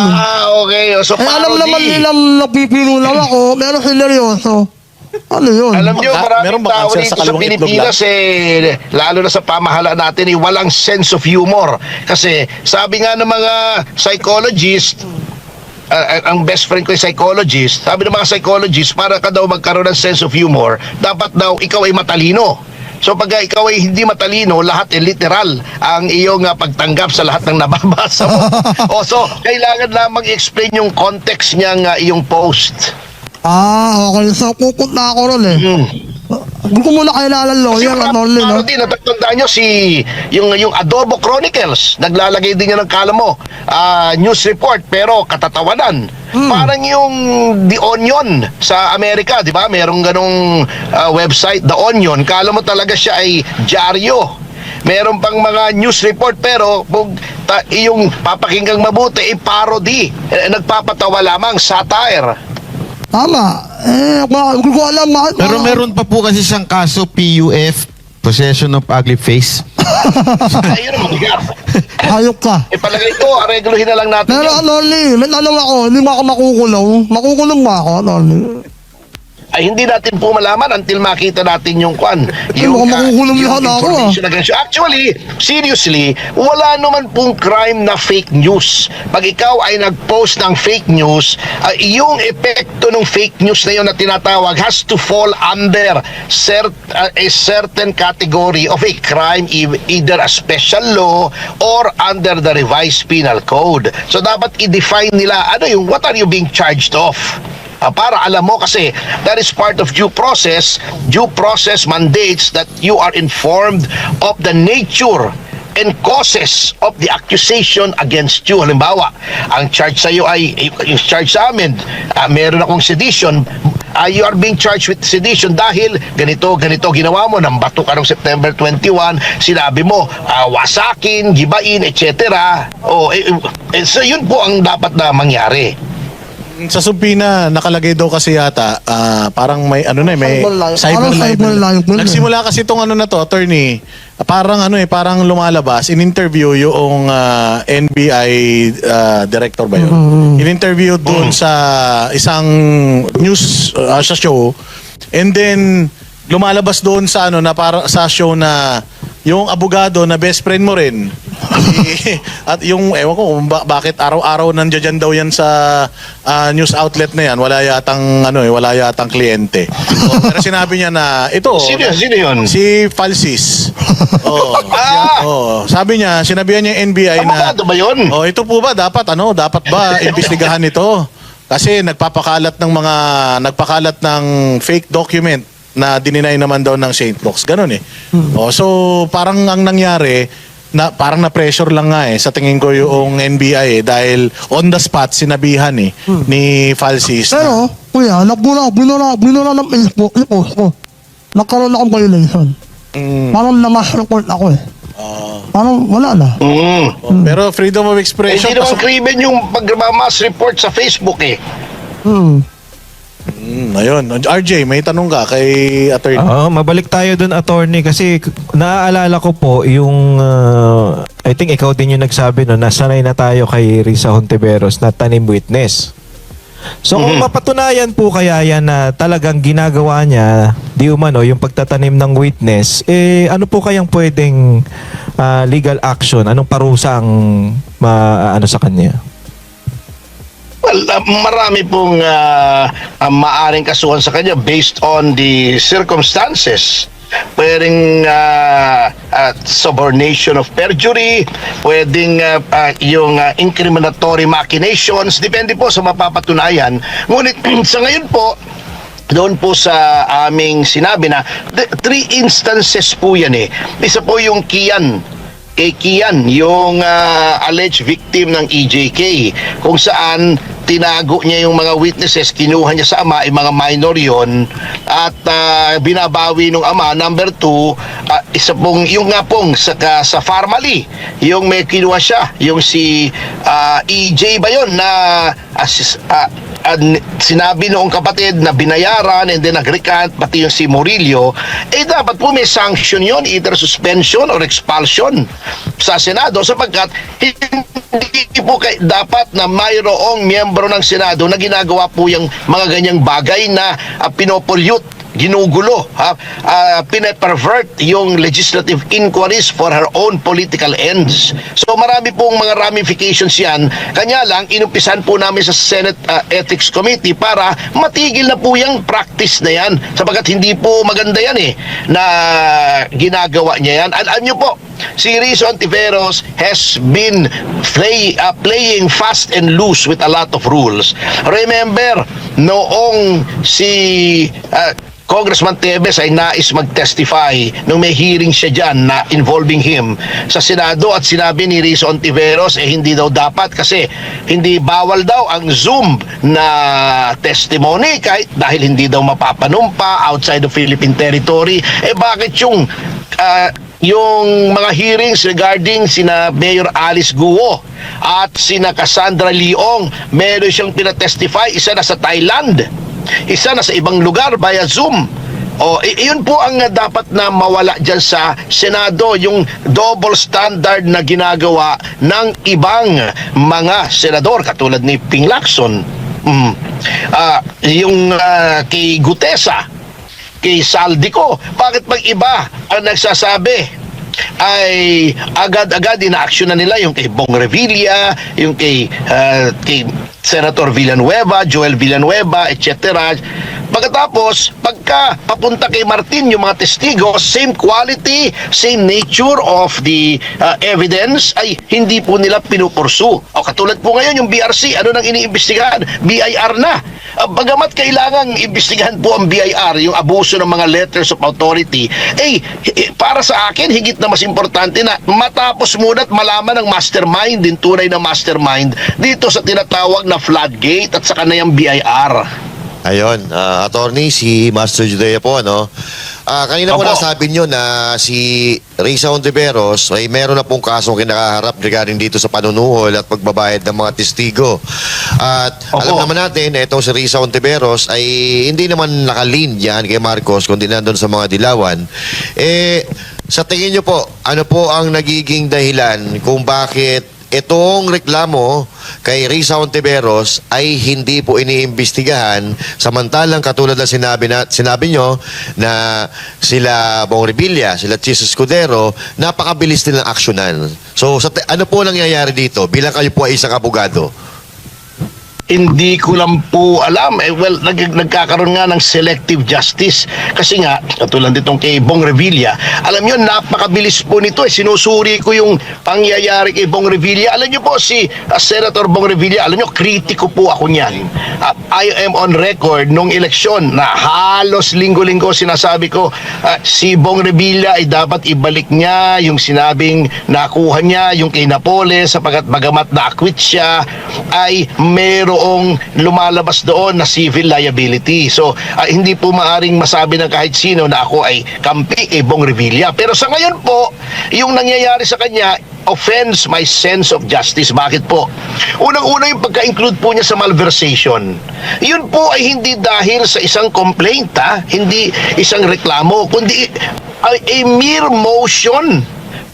Okay. So, Eh, alam parody. naman nilang nagpipiro lang ako, pero sineryoso. Ano yun? Alam nyo, Meron maraming ba tao cancer rito sa sa kalawang itlog Pilipinas lalo na sa pamahalaan natin, walang sense of humor. Kasi sabi nga ng mga psychologist, ang best friend ko yung psychologist, sabi ng mga psychologist, para ka daw magkaroon ng sense of humor, dapat daw ikaw ay matalino. So pag ikaw ay hindi matalino, lahat ay literal ang iyong pagtanggap sa lahat ng nababasa mo. So kailangan lamang i-explain yung context niyang iyong post. Okay. So, pupunta ako ron eh. Hindi ko muna kailangan lawyer, Norley, no? Din, natatandaan nyo yung Adobo Chronicles, naglalagay din niya ng kalamo, news report, pero katatawanan. Parang yung The Onion sa Amerika, di ba? Merong ganong website, The Onion. Kala mo talaga siya ay dyaryo. Meron pang mga news report, pero yung papakinggang mabuti, parody. Nagpapatawa lamang, satire. Tama. Hindi ko alam. Pero meron pa po kasi siyang kaso, PUF, Possession of Ugly Face. Ayun ang magigas. Hayop ka. Palagay ko, aregluhin na lang natin Pero yan. Norley, may tanong ako, hindi mo ako makukulong. Makukulong ba ako, Norley? Ay hindi natin po malaman until makita natin yung kwan. Mukhang makukulong lahat ako, information against you. Actually, seriously, wala naman pong crime na fake news. Pag ikaw ay nag-post ng fake news, yung epekto ng fake news na yun na tinatawag has to fall under a certain category of a crime, either a special law or under the revised penal code. So dapat i-define nila what are you being charged of? Para alam mo, kasi that is part of due process. Due process mandates that you are informed of the nature and causes of the accusation against you. Halimbawa, ang charge sa iyo ay yung charge sa amin, meron akong sedition. You are being charged with sedition dahil ganito ginawa mo, nang bato ka noong September 21, sinabi mo wasakin, gibain, etc. So yun po ang dapat na mangyari. Sa subpina, nakalagay daw kasi yata, parang may may cyber libel. Nagsimula kasi itong attorney, parang lumalabas, in-interview yung NBI director ba yun? In-interview doon sa isang news sa show, and then lumalabas doon sa sa show na yung abogado na best friend mo rin. At yung ewan ko kung bakit araw-araw nandiyan daw yan sa news outlet na yan, wala yatang kliyente. Pero sinabi niya na ito, Sino yun? si Falsis. Sabi niya, sinabihan niya yung NBI na Abogado ba yun? ito po ba dapat ba imbestigahan ito? Kasi nagpapakalat ng fake document na dininay naman daw ng St. Luke's. Ganun eh. So parang ang nangyari, parang na-pressure lang nga sa tingin ko yung NBI dahil on the spot sinabihan ni Falsis. Pero, kuya, binura ng Facebook, i-post ko. Nagkaroon akong violation. Parang na-mass report ako eh. Parang wala na. Pero freedom of expression. Hindi naman krimen yung pag-mass report sa Facebook eh. Ayun. RJ, may tanong ka kay attorney. Mabalik tayo dun, attorney, kasi naaalala ko po yung I think ikaw din yung nagsabi nasanay na tayo kay Risa Hontiveros na tanim witness. So kung mapatunayan po kaya yan na talagang ginagawa niya di umano yung pagtatanim ng witness, ano po kayang pwedeng legal action? Anong parusa ang sa kanya? Well, marami pong maaring kasuhan sa kanya based on the circumstances. Pwedeng subornation of perjury, pwedeng yung incriminatory machinations, depende po sa mapapatunayan. Ngunit sa ngayon po, doon po sa aming sinabi na 3 instances po yan eh. Isa po yung Kian, yung alleged victim ng EJK, kung saan tinago niya yung mga witnesses, kinuha niya sa ama, yung mga minor yon, at binabawi ng ama. Number 2, isa pong yung nga pong sa Farmally, yung may kinuha siya, yung si EJ ba yun na sinabi noong kapatid na binayaran and then nag-recant, pati yung si Murillo, dapat po may sanction yon, either suspension or expulsion sa Senado, sapagkat hindi po dapat na mayroong miyembro ng Senado na ginagawa po yung mga ganyang bagay na pinopollute ginugulo, pinapervert yung legislative inquiries for her own political ends. So marami pong mga ramifications yan. Kanya lang, inumpisan po namin sa Senate Ethics Committee para matigil na po yung practice na yan. Sapagkat hindi po maganda yan na ginagawa niya yan. Alam niyo po, si Rizzo Ontiveros has been playing fast and loose with a lot of rules. Remember, noong si Congressman Tevez ay nais mag-testify nung may hearing siya dyan na involving him sa Senado at sinabi ni Rizzo Ontiveros hindi daw dapat kasi hindi bawal daw ang Zoom na testimony kahit dahil hindi daw mapapanumpa outside the Philippine territory. Bakit yung mga hearings regarding sina Mayor Alice Guo at sina Cassandra Leong, meron siyang pinatestify, isa na sa Thailand, isa na sa ibang lugar via Zoom. Iyon po ang dapat na mawala dyan sa Senado, yung double standard na ginagawa ng ibang mga senador katulad ni Ping Lacson, yung kay Gutesa, kay Saldico. Bakit pag iba ang nagsasabi ay agad-agad ina-action na nila, yung kay Bong Revilla, yung kay Senator Villanueva, Joel Villanueva, etc. Pagkatapos, pagka papunta kay Martin, yung mga testigo, same quality, same nature of the evidence ay hindi po nila pinupursu. Katulad po ngayon yung BRC, ano nang iniimbestigahan? BIR na. Bagamat kailangan imbestigahan po ang BIR, yung abuso ng mga letters of authority, para sa akin, higit na mas importante na matapos muna at malaman ng mastermind, din tunay na mastermind, dito sa tinatawag na floodgate at sa kanayang BIR. Ayun, attorney, si Master Judea po, ano? Kanina po Opo. nasabi nyo na si Rizzo Ontiveros ay meron na pong kasong kinakaharap regarding dito sa panunuhol at pagbabayad ng mga testigo. At Opo. alam naman natin na itong si Rizzo Ontiveros ay hindi naman nakalin yan kay Marcos kundi nandun sa mga dilawan. Sa tingin nyo po, ano po ang nagiging dahilan kung bakit itong reklamo kay Rizzo Ontiveros ay hindi po iniimbestigahan, samantalang katulad na sinabi nyo na sila Bong Revilla, sila Chis Escudero, napakabilis nilang aksyonan. So ano po nangyayari dito bilang kayo po ay isang abogado? Hindi ko lang po alam. Nagkakaroon nga ng selective justice. Kasi nga, katulad ditong kay Bong Revilla, alam nyo, napakabilis po nito. Sinusuri ko yung pangyayari kay Bong Revilla. Alam nyo po, si Senator Bong Revilla, alam nyo, kritiko po ako niyan. I am on record nung eleksyon na halos linggo-linggo sinasabi ko, si Bong Revilla ay dapat ibalik niya yung sinabing nakuha niya, yung kay Napoles, sapagkat bagamat na-acquit siya, ay merong lumalabas doon na civil liability. So, hindi po maaring masabi ng kahit sino na ako ay kampi kay Bong Revilla. Pero sa ngayon po, yung nangyayari sa kanya offends my sense of justice. Bakit po? Unang-una yung pagka-include po niya sa malversation. Yun po ay hindi dahil sa isang complaint, hindi isang reklamo, kundi a mere motion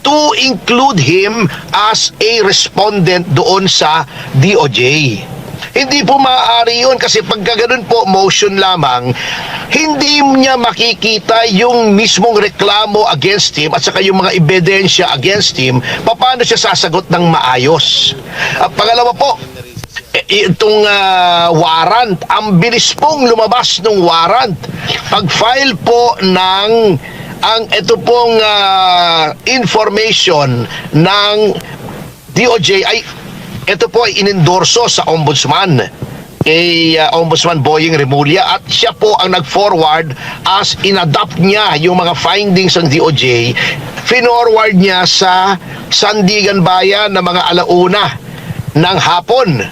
to include him as a respondent doon sa DOJ. Hindi po maaari yun kasi pagka ganun po, motion lamang, hindi niya makikita yung mismong reklamo against him at saka yung mga ebidensya against him, paano siya sasagot ng maayos. Pangalawa po, itong warrant, ang bilis pong lumabas ng warrant. Pag-file po ng ito pong information ng DOJ ay ito po ay inendorso sa Ombudsman kay Ombudsman Boying Remulla at siya po ang nag-forward as in-adapt niya yung mga findings ng DOJ, finorward niya sa Sandigan Bayan na mga alauna ng hapon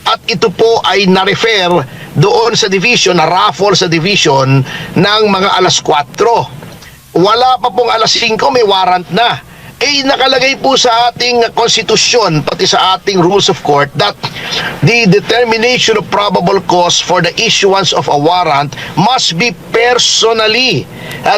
at ito po ay na-refer doon sa division, na-raffle sa division ng mga alas 4. Wala pa pong alas 5, may warrant na. Nakalagay po sa ating konstitusyon, pati sa ating rules of court, that the determination of probable cause for the issuance of a warrant must be personally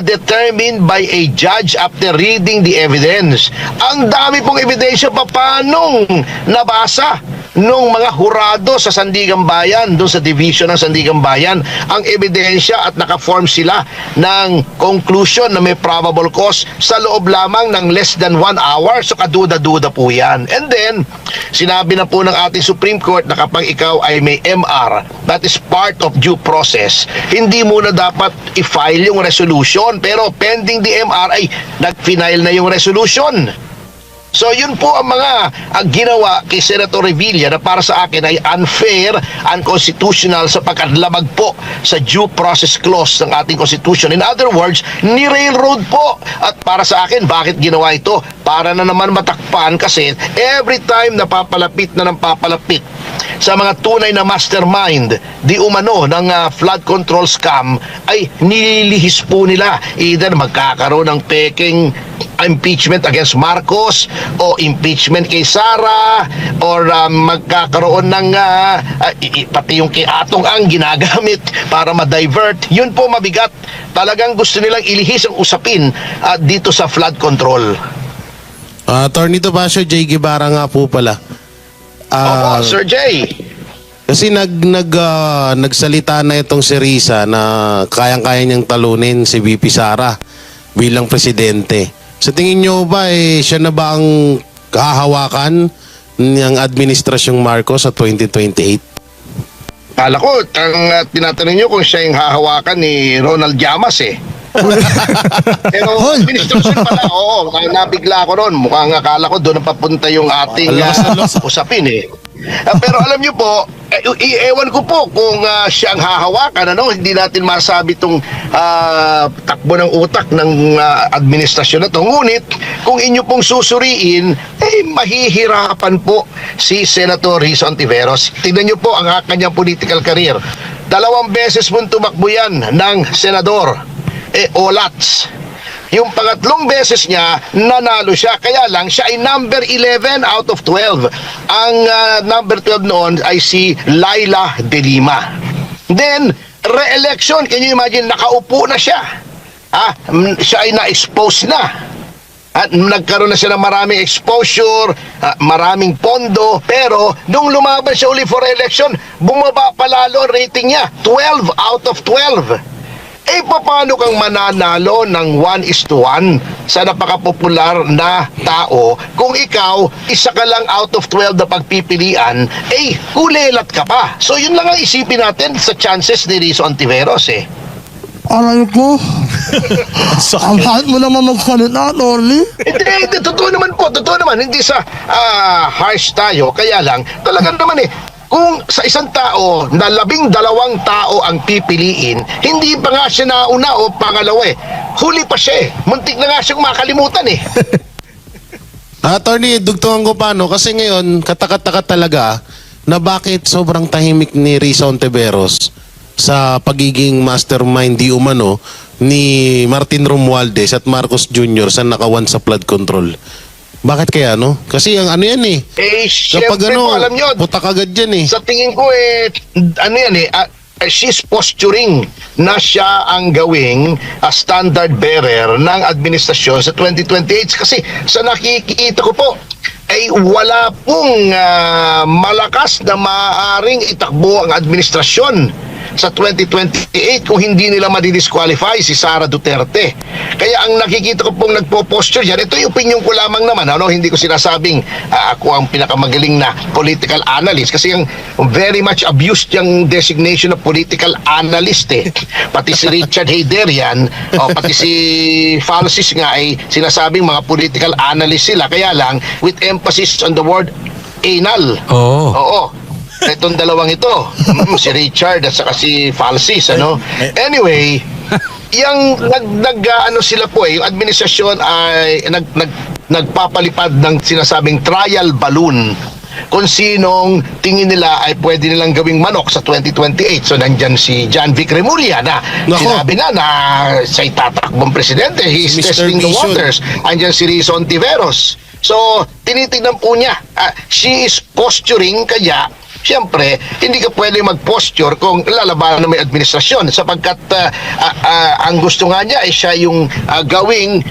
determined by a judge after reading the evidence. Ang dami pong ebidensya, paanong nabasa nung mga hurado sa Sandigan Bayan, doon sa division ng Sandigan Bayan, ang ebidensya at naka-form sila ng conclusion na may probable cause sa loob lamang ng less than 1 hour. So kaduda-duda po yan. And then, sinabi na po ng ating Supreme Court na kapag ikaw ay may MR, that is part of due process, hindi mo na dapat i-file yung resolution. Pero pending the MR ay nag-final na yung resolution. So yun po ang mga ginawa kay Senator Revilla na para sa akin ay unfair, unconstitutional sapagkat labag po sa due process clause ng ating Constitution. In other words, ni-railroad po. At para sa akin, bakit ginawa ito? Para na naman matakpan kasi every time na papalapit sa mga tunay na mastermind di umano ng flood control scam ay nililihis po nila. Either magkakaroon ng peking impeachment against Marcos o impeachment kay Sara or magkakaroon ng pati yung kay Atong ang ginagamit para ma-divert. Yun po mabigat. Talagang gusto nilang ilihis ang usapin dito sa flood control. Attorney Topacio, J. Guevara nga po pala. Opo, Sir Jay. Kasi nagsalita na itong si Risa na kayang-kaya niyang talunin si VP Sara bilang presidente. Sa tingin niyo ba siya na ba ang kahawakan ng administrasyong Marcos sa 2028? Kala ko, ang tinatanong nyo kung siya yung hahawakan ni Ronald Llamas Pero administrasyon pala, oo, nabigla ako ron. Mukhang akala ko doon papunta yung ating usapin Pero alam nyo po, ewan ko po kung siya ang hahawakan, hindi natin masabi itong takbo ng utak ng administrasyon na ito. Ngunit, kung inyo pong susuriin, mahihirapan po si Senator Risa Hontiveros. Tignan nyo po ang kanyang political career. 2 beses pong tumakbo yan ng senador. Olats. Yung pangatlong beses niya, nanalo siya. Kaya lang, siya ay number 11 out of 12. Ang number 12 noon ay si Laila De Lima. Then, re-election. Can you imagine, nakaupo na siya. Siya ay na-expose na. At nagkaroon na siya ng maraming exposure, maraming pondo. Pero, nung lumaban siya uli for election, bumaba palalo ang rating niya. 12 out of 12. Paano kang mananalo ng 1:1 sa napakapopular na tao kung ikaw, isa ka lang out of 12 na pagpipilian, kulelat ka pa. So yun lang ang isipin natin sa chances ni Risa Hontiveros Aray ko. Ang hard mo naman magsalita, Norly. Hindi, totoo naman po, totoo naman. Hindi sa harsh tayo, kaya lang, talagang naman kung sa isang tao na 12 tao ang pipiliin, hindi pa nga siya nauna o pangalawa huli pa siya muntik na nga siyang makalimutan Attorney, dugtungan ko paano? Kasi ngayon, katakataka talaga na bakit sobrang tahimik ni Risa Hontiveros sa pagiging mastermind di umano ni Martin Romualdez at Marcos Jr. sa nakawan sa flood control. Bakit kaya, Kasi ang yan Siyempre kapag po, alam nyo, putak agad yan sa tingin ko she's posturing na siya ang gawing standard bearer ng administrasyon sa 2028. Kasi sa nakikita ko po, wala pong malakas na maaaring itakbo ang administrasyon sa 2028 kung hindi nila madidisqualify si Sara Duterte. Kaya ang nakikita ko pong nagpo-posture yan, ito yung opinion ko lamang naman, hindi ko sinasabing ako ang pinakamagaling na political analyst kasi yung very much abused yung designation of political analyst Pati si Richard Heyderian o pati si Falsis nga ay sinasabing mga political analyst sila, kaya lang with emphasis on the word anal. Oo. Itong dalawang ito, si Richard at saka si Falsis, Anyway, yung sila po yung administrasyon ay nagpapalipad ng sinasabing trial balloon kung sinong tingin nila ay pwede nilang gawing manok sa 2028. So nandyan si John Vic Remulla na sinabi na siya'y tatakbong presidente. He's Mr. testing the Vision. waters. Andyan si Risa Hontiveros. So tinitignan po niya. She is posturing kaya Siyempre, hindi ka pwede mag-posture kung lalabanan ng may administrasyon sapagkat ang gusto nga niya ay siya yung gawing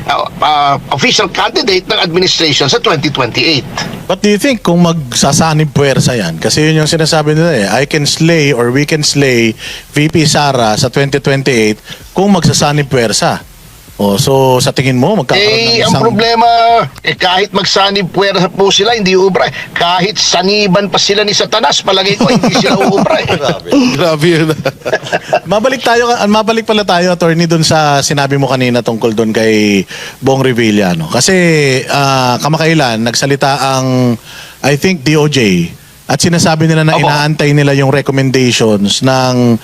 official candidate ng administration sa 2028. What do you think kung magsasanib puwersa yan? Kasi yun yung sinasabi nila eh. I can slay or we can slay VP Sara sa 2028 kung magsasanib puwersa. Oh, so sa tingin mo magkakaroon ng Ang isang... problema, kahit magsanib puwersa po sila, hindi ubra. Kahit saniban pa sila ni Satanas, palagay ko, hindi sila ubra. Grabe yun. Mabalik pala tayo, attorney, dun sa sinabi mo kanina tungkol dun kay Bong Revilla, no? Kasi kamakailan nagsalita ang I think DOJ at sinasabi nila na Opo. inaantay nila yung recommendations ng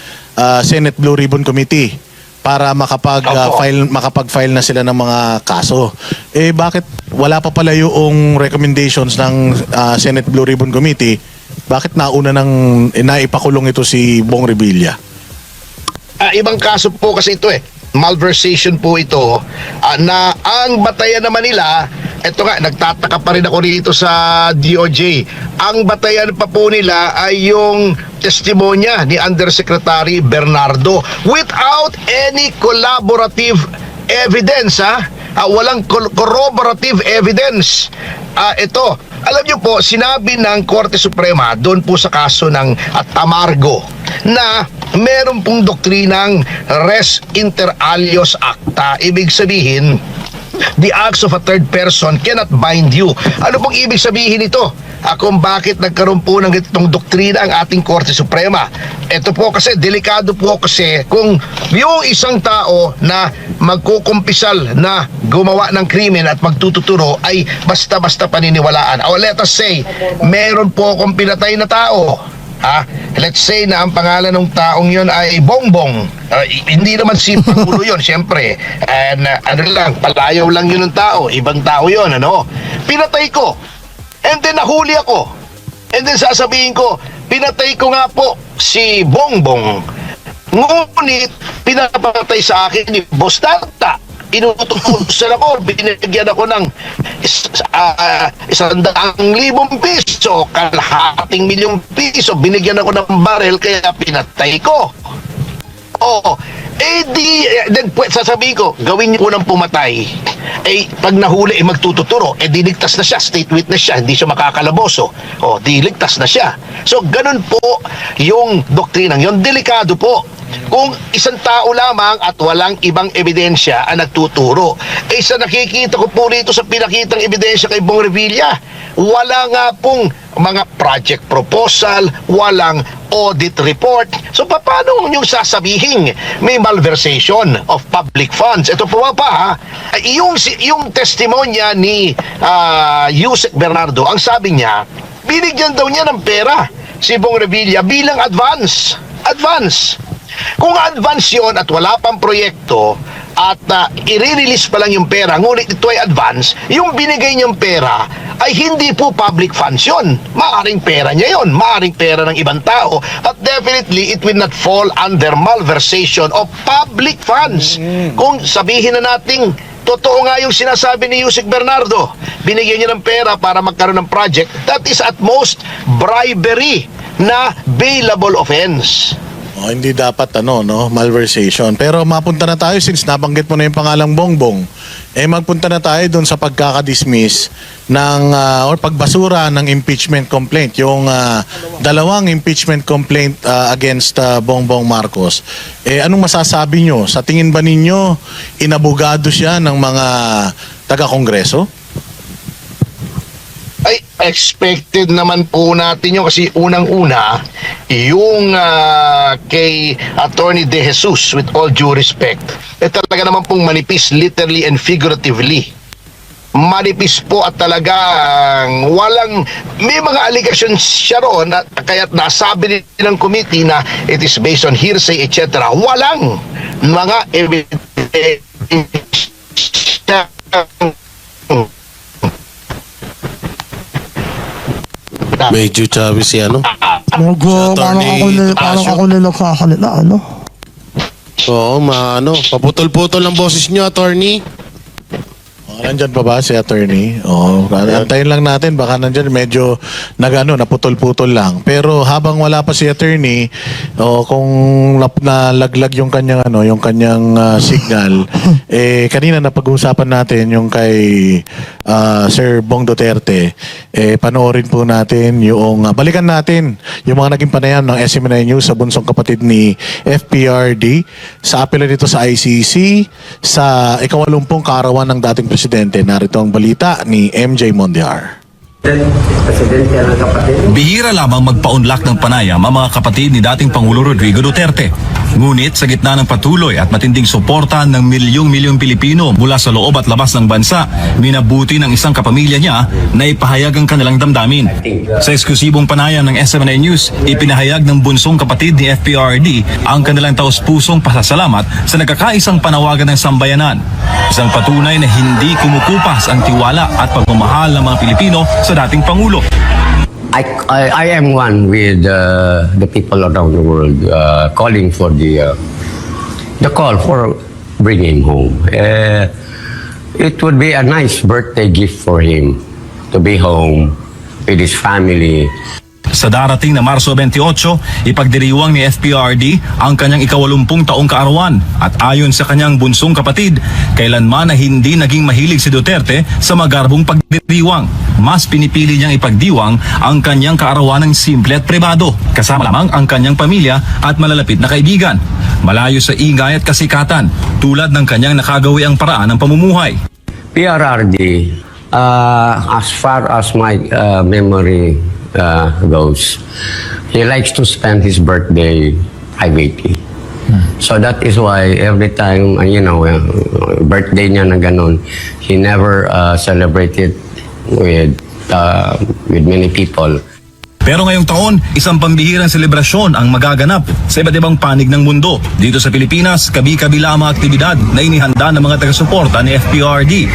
Senate Blue Ribbon Committee para makapag-file na sila ng mga kaso. Eh bakit wala pa pala yung recommendations ng Senate Blue Ribbon Committee? Bakit naipakulong ito si Bong Revilla? Ibang kaso po kasi ito malversation po ito na ang batayan naman nila, eto nga, nagtataka pa rin ako rito sa DOJ. Ang batayan pa po nila ay yung testimonya ni Undersecretary Bernardo without any collaborative evidence, walang corroborative evidence. Ito, alam niyo po, sinabi ng Korte Suprema doon po sa kaso ng Tamargo na meron pong doktrinang res inter alios acta. Ibig sabihin, the acts of a third person cannot bind you. Ano pong ibig sabihin nito? Kung bakit nagkaroon po ng itong doktrina ang ating Korte Suprema. Ito po kasi, delikado po kasi kung yung isang tao na magkukumpisal na gumawa ng krimen at magtututuro ay basta-basta paniniwalaan. O let us say, meron po akong pinatay na tao. Let's say na ang pangalan ng taong yon ay Bongbong. Hindi naman si Pangulo yon, siyempre. And ano lang, palayaw lang yun ng tao. Ibang tao yon, ano? Pinatay ko. And then nahuli ako. And then sasabihin ko, pinatay ko nga po si Bongbong. Ngunit pinapatay sa akin ni Boss Data. Inutusan ako, binigyan ako ng 100,000 piso, kalahating milyong piso, binigyan ako ng barel kaya pinatay ko. Then sasabihin ko, gawin niyo unang pumatay. Pag nahuli, magtututuro, diligtas na siya, state witness siya, hindi siya makakalaboso. Diligtas na siya. So, ganun po yung doktrinang yun. Delikado po. Kung isang tao lamang at walang ibang ebidensya ang nagtuturo. Sa nakikita ko po rito sa pinakitang ebidensya kay Bong Revilla, wala nga pong mga project proposal, walang audit report. So paano yung sasabihin may malversation of public funds? Ito po pa yung testimonya ni Yusek Bernardo, ang sabi niya, binigyan daw niya ng pera si Bong Revilla bilang advance. Kung advance yon at wala pang proyekto at i-release pa lang yung pera, ngunit ito ay advance, yung binigay niyang pera ay hindi po public funds yun. Maaring pera niya yun, maaring pera ng ibang tao, at definitely it will not fall under malversation of public funds. Kung sabihin na nating totoo nga yung sinasabi ni Yusek Bernardo, binigyan niya ng pera para magkaroon ng project, that is at most bribery na bailable offense. Hindi dapat malversation. Pero mapunta na tayo, since nabanggit mo na yung pangalang Bongbong, magpunta na tayo doon sa pagkakadismiss ng or pagbasura ng impeachment complaint, yung dalawang impeachment complaint against Bongbong Marcos. Anong masasabi nyo? Sa tingin ba ninyo inabogado siya ng mga taga-kongreso? Ay, expected naman po natin yun kasi unang-una, yung kay Attorney De Jesus, with all due respect, talaga naman pong manipis literally and figuratively. Manipis po at talagang walang, may mga allegations siya roon at kaya't nasabi din ng committee na it is based on hearsay, etc. Walang mga evidence. Medyo chubby si Medyo Attorney parang Tasio. ako nagkakasalita, Oo, paputol-putol ang boses nyo, attorney. Okay, Nandyan pa ba si attorney? Oo, antayin lang natin. Baka nandyan medyo naputol-putol lang. Pero habang wala pa si attorney, kung nalaglag yung kanyang signal, kanina napag-uusapan natin yung kay Sir Bong Duterte. Panoorin po natin balikan natin yung mga naging panayam ng SMNI News sa bunsong kapatid ni FPRD sa apela nito sa ICC sa 80 kaarawan ng dating presidente. Narito ang balita ni MJ Mondiar. Bihira lamang magpaunlak ng panayam ang mga kapatid ni dating Pangulo Rodrigo Duterte. Ngunit sa gitna ng patuloy at matinding suporta ng milyong-milyong Pilipino mula sa loob at labas ng bansa, minabuti ng isang kapamilya niya na ipahayag ang kanilang damdamin. Sa eksklusibong panayam ng SMNI News, ipinahayag ng bunsong kapatid ni FPRD ang kanilang taus-pusong pasasalamat sa nagkakaisang panawagan ng sambayanan. Isang patunay na hindi kumukupas ang tiwala at pagmamahal ng mga Pilipino sa dating Pangulo. I am one with the people around the world calling for the call for bringing him home. It would be a nice birthday gift for him to be home with his family. Sa darating na Marso 28, ipagdiriwang ni FPRD ang kanyang 80 taong kaarawan at ayon sa kanyang bunsong kapatid, kailanman na hindi naging mahilig si Duterte sa magarbong pagdiriwang. Mas pinipili niyang ipagdiwang ang kanyang kaarawan ng simple at pribado, kasama lamang ang kanyang pamilya at malalapit na kaibigan. Malayo sa ingay at kasikatan, tulad ng kanyang nakagawiang paraan ng pamumuhay. PRRD, as far as my memory goes, he likes to spend his birthday privately. So that is why every time, birthday niya na ganun, he never celebrated with many people. Pero ngayong taon, isang pambihirang selebrasyon ang magaganap sa iba't ibang panig ng mundo. Dito sa Pilipinas, kabi-kabila ang mga aktibidad na inihanda ng mga taga-suporta ni FPRD.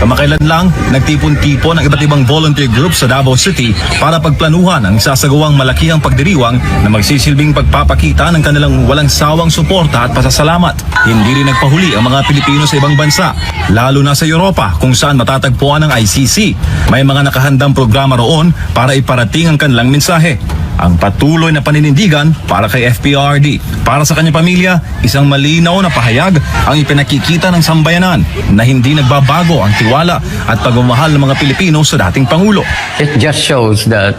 Kamakailan lang, nagtipon-tipon ang iba't ibang volunteer groups sa Davao City para pagplanuhan ang isasagawang malakihang pagdiriwang na magsisilbing pagpapakita ng kanilang walang sawang suporta at pasasalamat. Hindi rin nagpahuli ang mga Pilipino sa ibang bansa, lalo na sa Europa kung saan matatagpuan ang ICC. May mga nakahandang programa roon para iparating ang kanilang mensahe. Ang patuloy na paninindigan para kay FPRD. Para sa kanyang pamilya, isang malinaw na pahayag ang ipinakikita ng sambayanan na hindi nagbabago ang tiwala at pagmamahal ng mga Pilipino sa dating Pangulo. It just shows that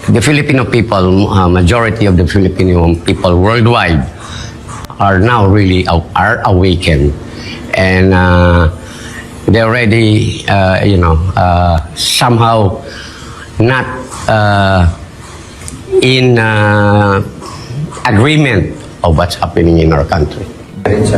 the Filipino people, majority of the Filipino people worldwide are now really are awakened, and they're already, somehow not in agreement of what's happening in our country.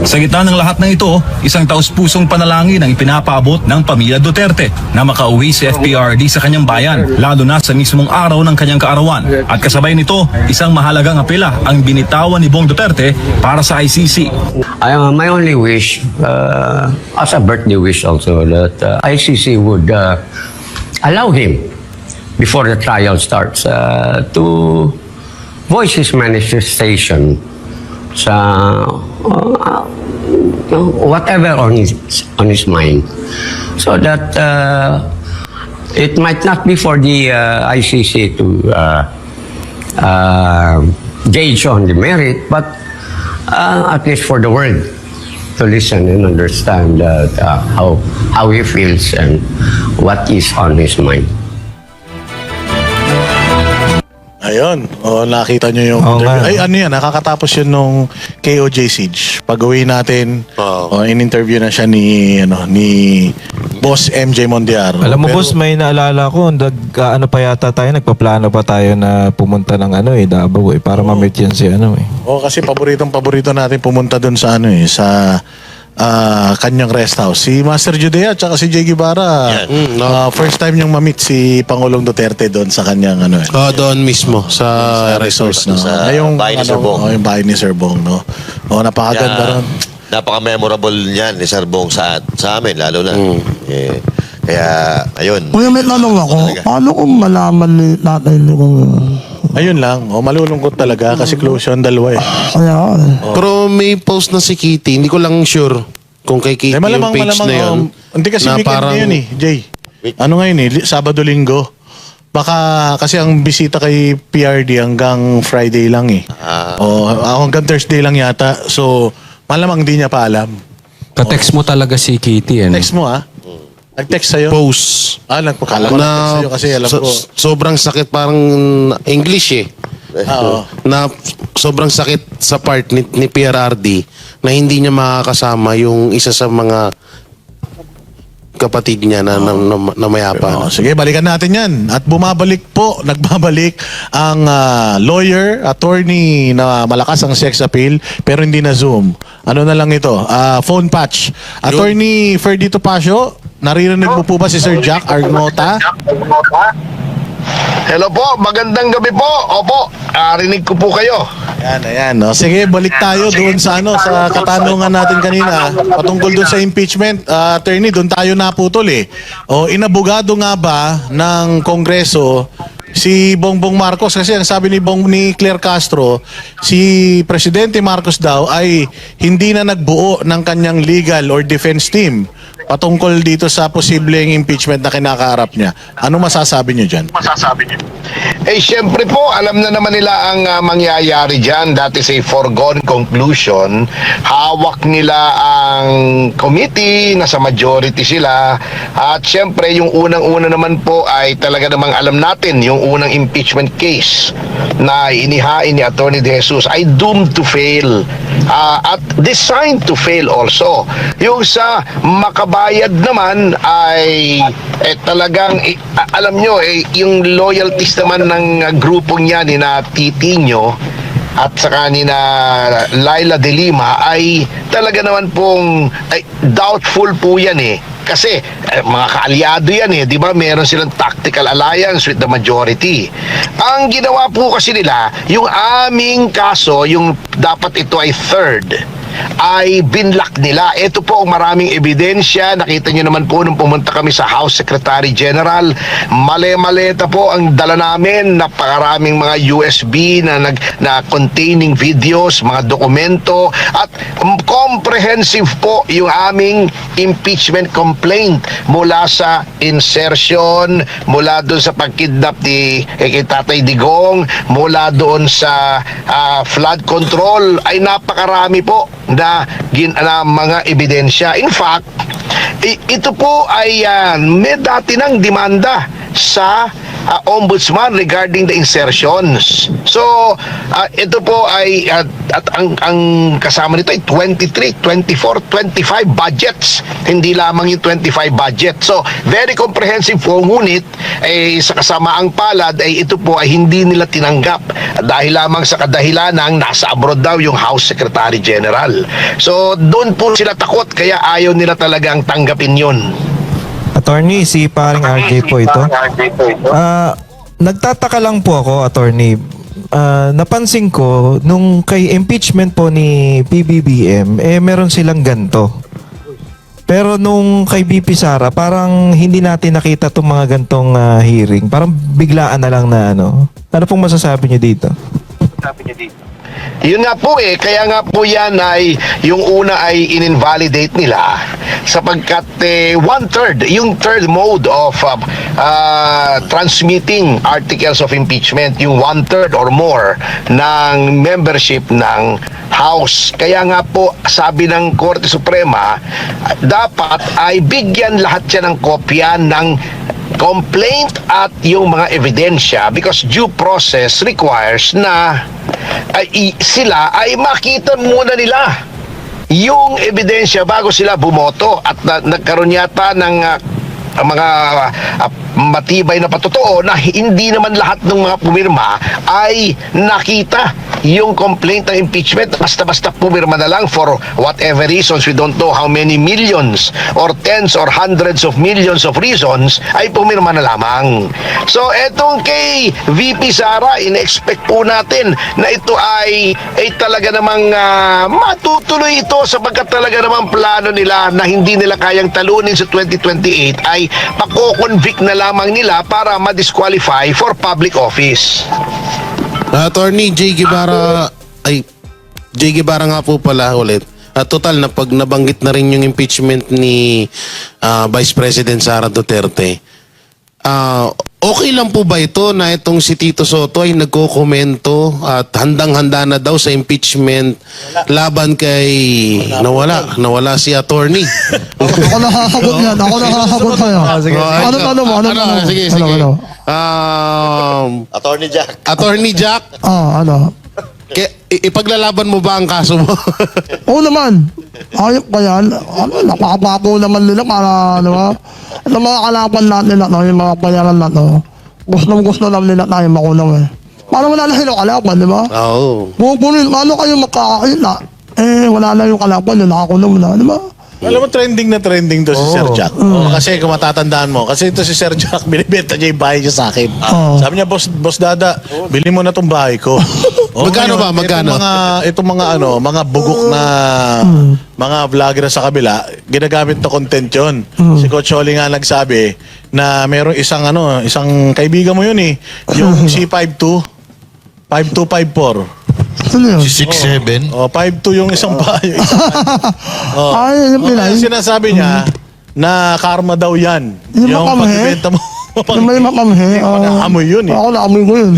Sa gitna ng lahat ng ito, isang taus-pusong panalangin ang ipinapaabot ng pamilya Duterte na makauwi si FPRD sa kanyang bayan, lalo na sa mismong araw ng kanyang kaarawan. At kasabay nito, isang mahalagang apela ang binitawan ni Bong Duterte para sa ICC. My only wish, as a birthday wish also, that ICC would allow him, before the trial starts, to voice his manifestation sa whatever on his mind, so that it might not be for the ICC to gauge on the merit, but at least for the world to listen and understand how he feels and what is on his mind. Ayun, nakita nyo yung Oo interview. nga. Ay, ano yan, nakakatapos yun nung KOJ Siege. Pag-uwi natin, in-interview na siya ni Boss MJ Mondiar. Alam mo, Pero- boss, may naalala ko, pa yata tayo, nagpaplano pa tayo na pumunta ng Davao para ma-meet yan si kasi paborito natin pumunta dun sa sa kanyang rest house. Si Master Judea at saka si Jay Guevara. First time niyang ma-meet si Pangulong Duterte doon sa kanyang Doon mismo sa resort. no? sa Ngayong, bahay ni Sir Bong. yung bahay ni Sir Bong, no? Napakaganda ron. Napaka-memorable niyan ni Sir Bong sa amin, lalo na. Kaya, ayun. Kuya, may tanong ako. Paano kung malaman ni tatay ni kung... Ayun lang, malulungkot talaga kasi close yung dalawa eh. Kaya, Pero may post na si Kitty, hindi ko lang sure kung kay Kitty yung page na yun. Hindi kasi na weekend ngayon eh, Jay. Ano ngayon eh, Sabado-Linggo. Baka kasi ang bisita kay PRD hanggang Friday lang eh. Hanggang Thursday lang yata. So, malamang hindi niya pa alam. Ka-text mo talaga si Kitty. Text mo Nag-text sa'yo? Post. Nagpakala ko nag-text sa'yo kasi alam ko. Sobrang sakit, parang English eh. Oo. Na sobrang sakit sa part ni PRRD na hindi niya makakasama yung isa sa mga kapatid niya na mayapa. Sige, balikan natin yan. At nagbabalik ang lawyer, attorney na malakas ang sex appeal pero hindi na Zoom. Ano na lang ito? Phone patch. Attorney Ferdito Pasio, naririnig mo po ba si Sir Jack Arnota? Hello po, magandang gabi po. Opo, rinig ko po kayo. Ayan. Sige, balik tayo doon sa sa katanungan natin kanina patungkol doon sa impeachment. Attorney, doon tayo naputol eh. Inabogado nga ba ng Kongreso si Bongbong Marcos? Kasi ang sabi ni Claire Castro, si Presidente Marcos daw ay hindi na nagbuo ng kanyang legal or defense team patungkol dito sa posibleng impeachment na kinakaharap niya. Ano masasabi niyo dyan? Siyempre po, alam na naman nila ang mangyayari dyan. That is a foregone conclusion. Hawak nila ang committee, nasa majority sila. At siyempre, yung unang-una naman po ay talaga namang alam natin, yung unang impeachment case na inihain ni Atty. De Jesus ay doomed to fail. At designed to fail also. Yung sa makabayad naman ay talagang alam nyo yung loyalties naman ng grupong yan ni na Titinho at saka ni na Laila de Lima ay talaga naman pong doubtful po yan kasi mga kaalyado yan di ba? Meron silang tactical alliance with the majority. Ang ginawa po kasi nila, yung aming kaso, yung dapat ito ay third, ay binlock nila. Ito po ang maraming ebidensya. Nakita nyo naman po nung pumunta kami sa House Secretary General. Male-maleta po ang dala namin. Napakaraming mga USB na containing videos, mga dokumento, at comprehensive po yung aming impeachment complaint mula sa insertion, mula doon sa pagkidnap ni Tatay Digong, mula doon sa flood control, ay napakarami po na mga ebidensya. In fact, ito po ay may dati ng demanda sa ombudsman regarding the insertions. So, ito po ay at ang kasama nito ay 23, 24, 25 budgets. Hindi lamang yung 25 budget. So, very comprehensive po. Ngunit sa kasamaang palad ay ito po ay hindi nila tinanggap dahil lamang sa kadahilanang nasa abroad daw yung House Secretary General. So, doon po sila takot kaya ayaw nila talagang tanggapin yun. Attorney, si paring RJ po ito. Nagtataka lang po ako, attorney. Napansin ko, nung kay impeachment po ni PBBM, meron silang ganto. Pero nung kay BP Sara, parang hindi natin nakita itong mga gantong hearing. Parang biglaan na lang na ano. Ano pong masasabi niyo dito? Yun nga po kaya nga po yan ay yung una ay in-invalidate nila sapagkat yung third mode of transmitting articles of impeachment, yung 1/3 or more ng membership ng House. Kaya nga po sabi ng Korte Suprema, dapat ay bigyan lahat siya ng kopya ng complaint at yung mga ebidensya because due process requires na sila ay makita muna nila yung ebidensya bago sila bumoto at nagkaroon yata ng mga matibay na patotoo na hindi naman lahat ng mga pumirma ay nakita yung complaint ng impeachment. Basta-basta pumirma na lang for whatever reasons, we don't know how many millions or tens or hundreds of millions of reasons, ay pumirma na lamang. So etong kay VP Sara, in-expect po natin na ito ay talaga namang matutuloy ito sapagkat talaga namang plano nila na hindi nila kayang talunin sa 2028 ay pako-convict na lamang nila para ma-disqualify for public office. Attorney J. Guevara nga po pala ulit. At total na pag nabanggit na rin yung impeachment ni Vice President Sara Duterte, okay lang po ba ito na itong si Tito Soto ay nagkokomento at handang-handa na daw sa impeachment laban kay nawala si attorney. Ako nakasagot yan. Ako nakasagot sa'yo. Ano tanong mo? Ano tanong mo? Sige. Attorney Jack. Attorney Jack, Ano? ipaglalaban mo ba ang kaso mo? Oo naman. Ayop ba yan? Nakakabago naman nila para, di ba? Ang mga kalaban natin na, yung mga bayaran na to, gusto lang nila tayo makunaw eh. Para wala na silang kalaban, di ba? Oo. Bubunin, paano kayo magkakakita? Wala na yung kalaban, yung nakakunaw na, di ba? Alam mo, trending na trending to si Sir Jack. Kasi kung matatandaan mo, kasi ito si Sir Jack, binibenta niya yung bahay niya sa akin. Sabi niya, Boss Dada, bili mo na tong bahay ko. Magkano ba? Magkano? Itong mga bugok na mga vlogger sa kabila, ginagamit na content yun. Si Coach Oli nga nagsabi na merong isang kaibigan mo yun eh, yung C52, 5254. Sino yun? 6'7". 5'2 yung isang bahay. Ay, yung Pinay. Sinasabi niya na karma daw yan. Yung makamhe? pagbibenta mo. Yung may makamhe. Amoy yun eh. Ako naamoy ko yun.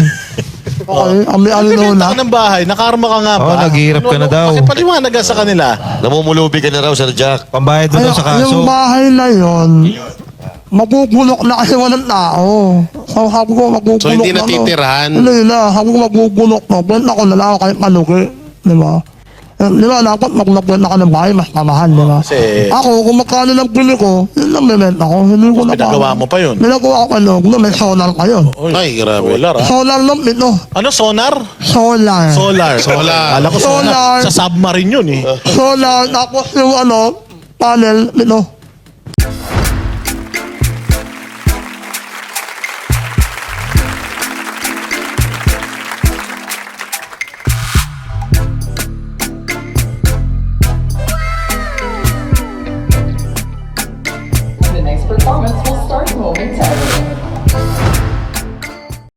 Okay, ano Pagbibenta ka na? ng bahay, nakarma ka nga ba? naghihirap ka na daw. Kasi paliwanag ka sa kanila. Namumulubi ka na raw, Sir Jack. Pambayad doon sa kaso. Yung bahay na yun, mabubulok na kasi walang tao. So, sabi ko, mabubulok So, hindi na. natitirahan? Hindi na. Sabi ko, mabubulok na. Benta ko na lang kahit malugi. Di ba? Di ba, dapat magbenta ka ng bahay, mas mamahal, di ba? Kasi- Ako, kung magkano lang pili ko, yun lang bibenta ko. Hindi ko na Pinagawa mo pa yun. Pinagawa ko na may solar pa yun. Ay, grabe. Solar ah. Solar lang ito. Ano, sonar? Solar. Solar. Alam ko sonar. Solar. Sa submarine yun eh. Solar, tapos yung panel, ito.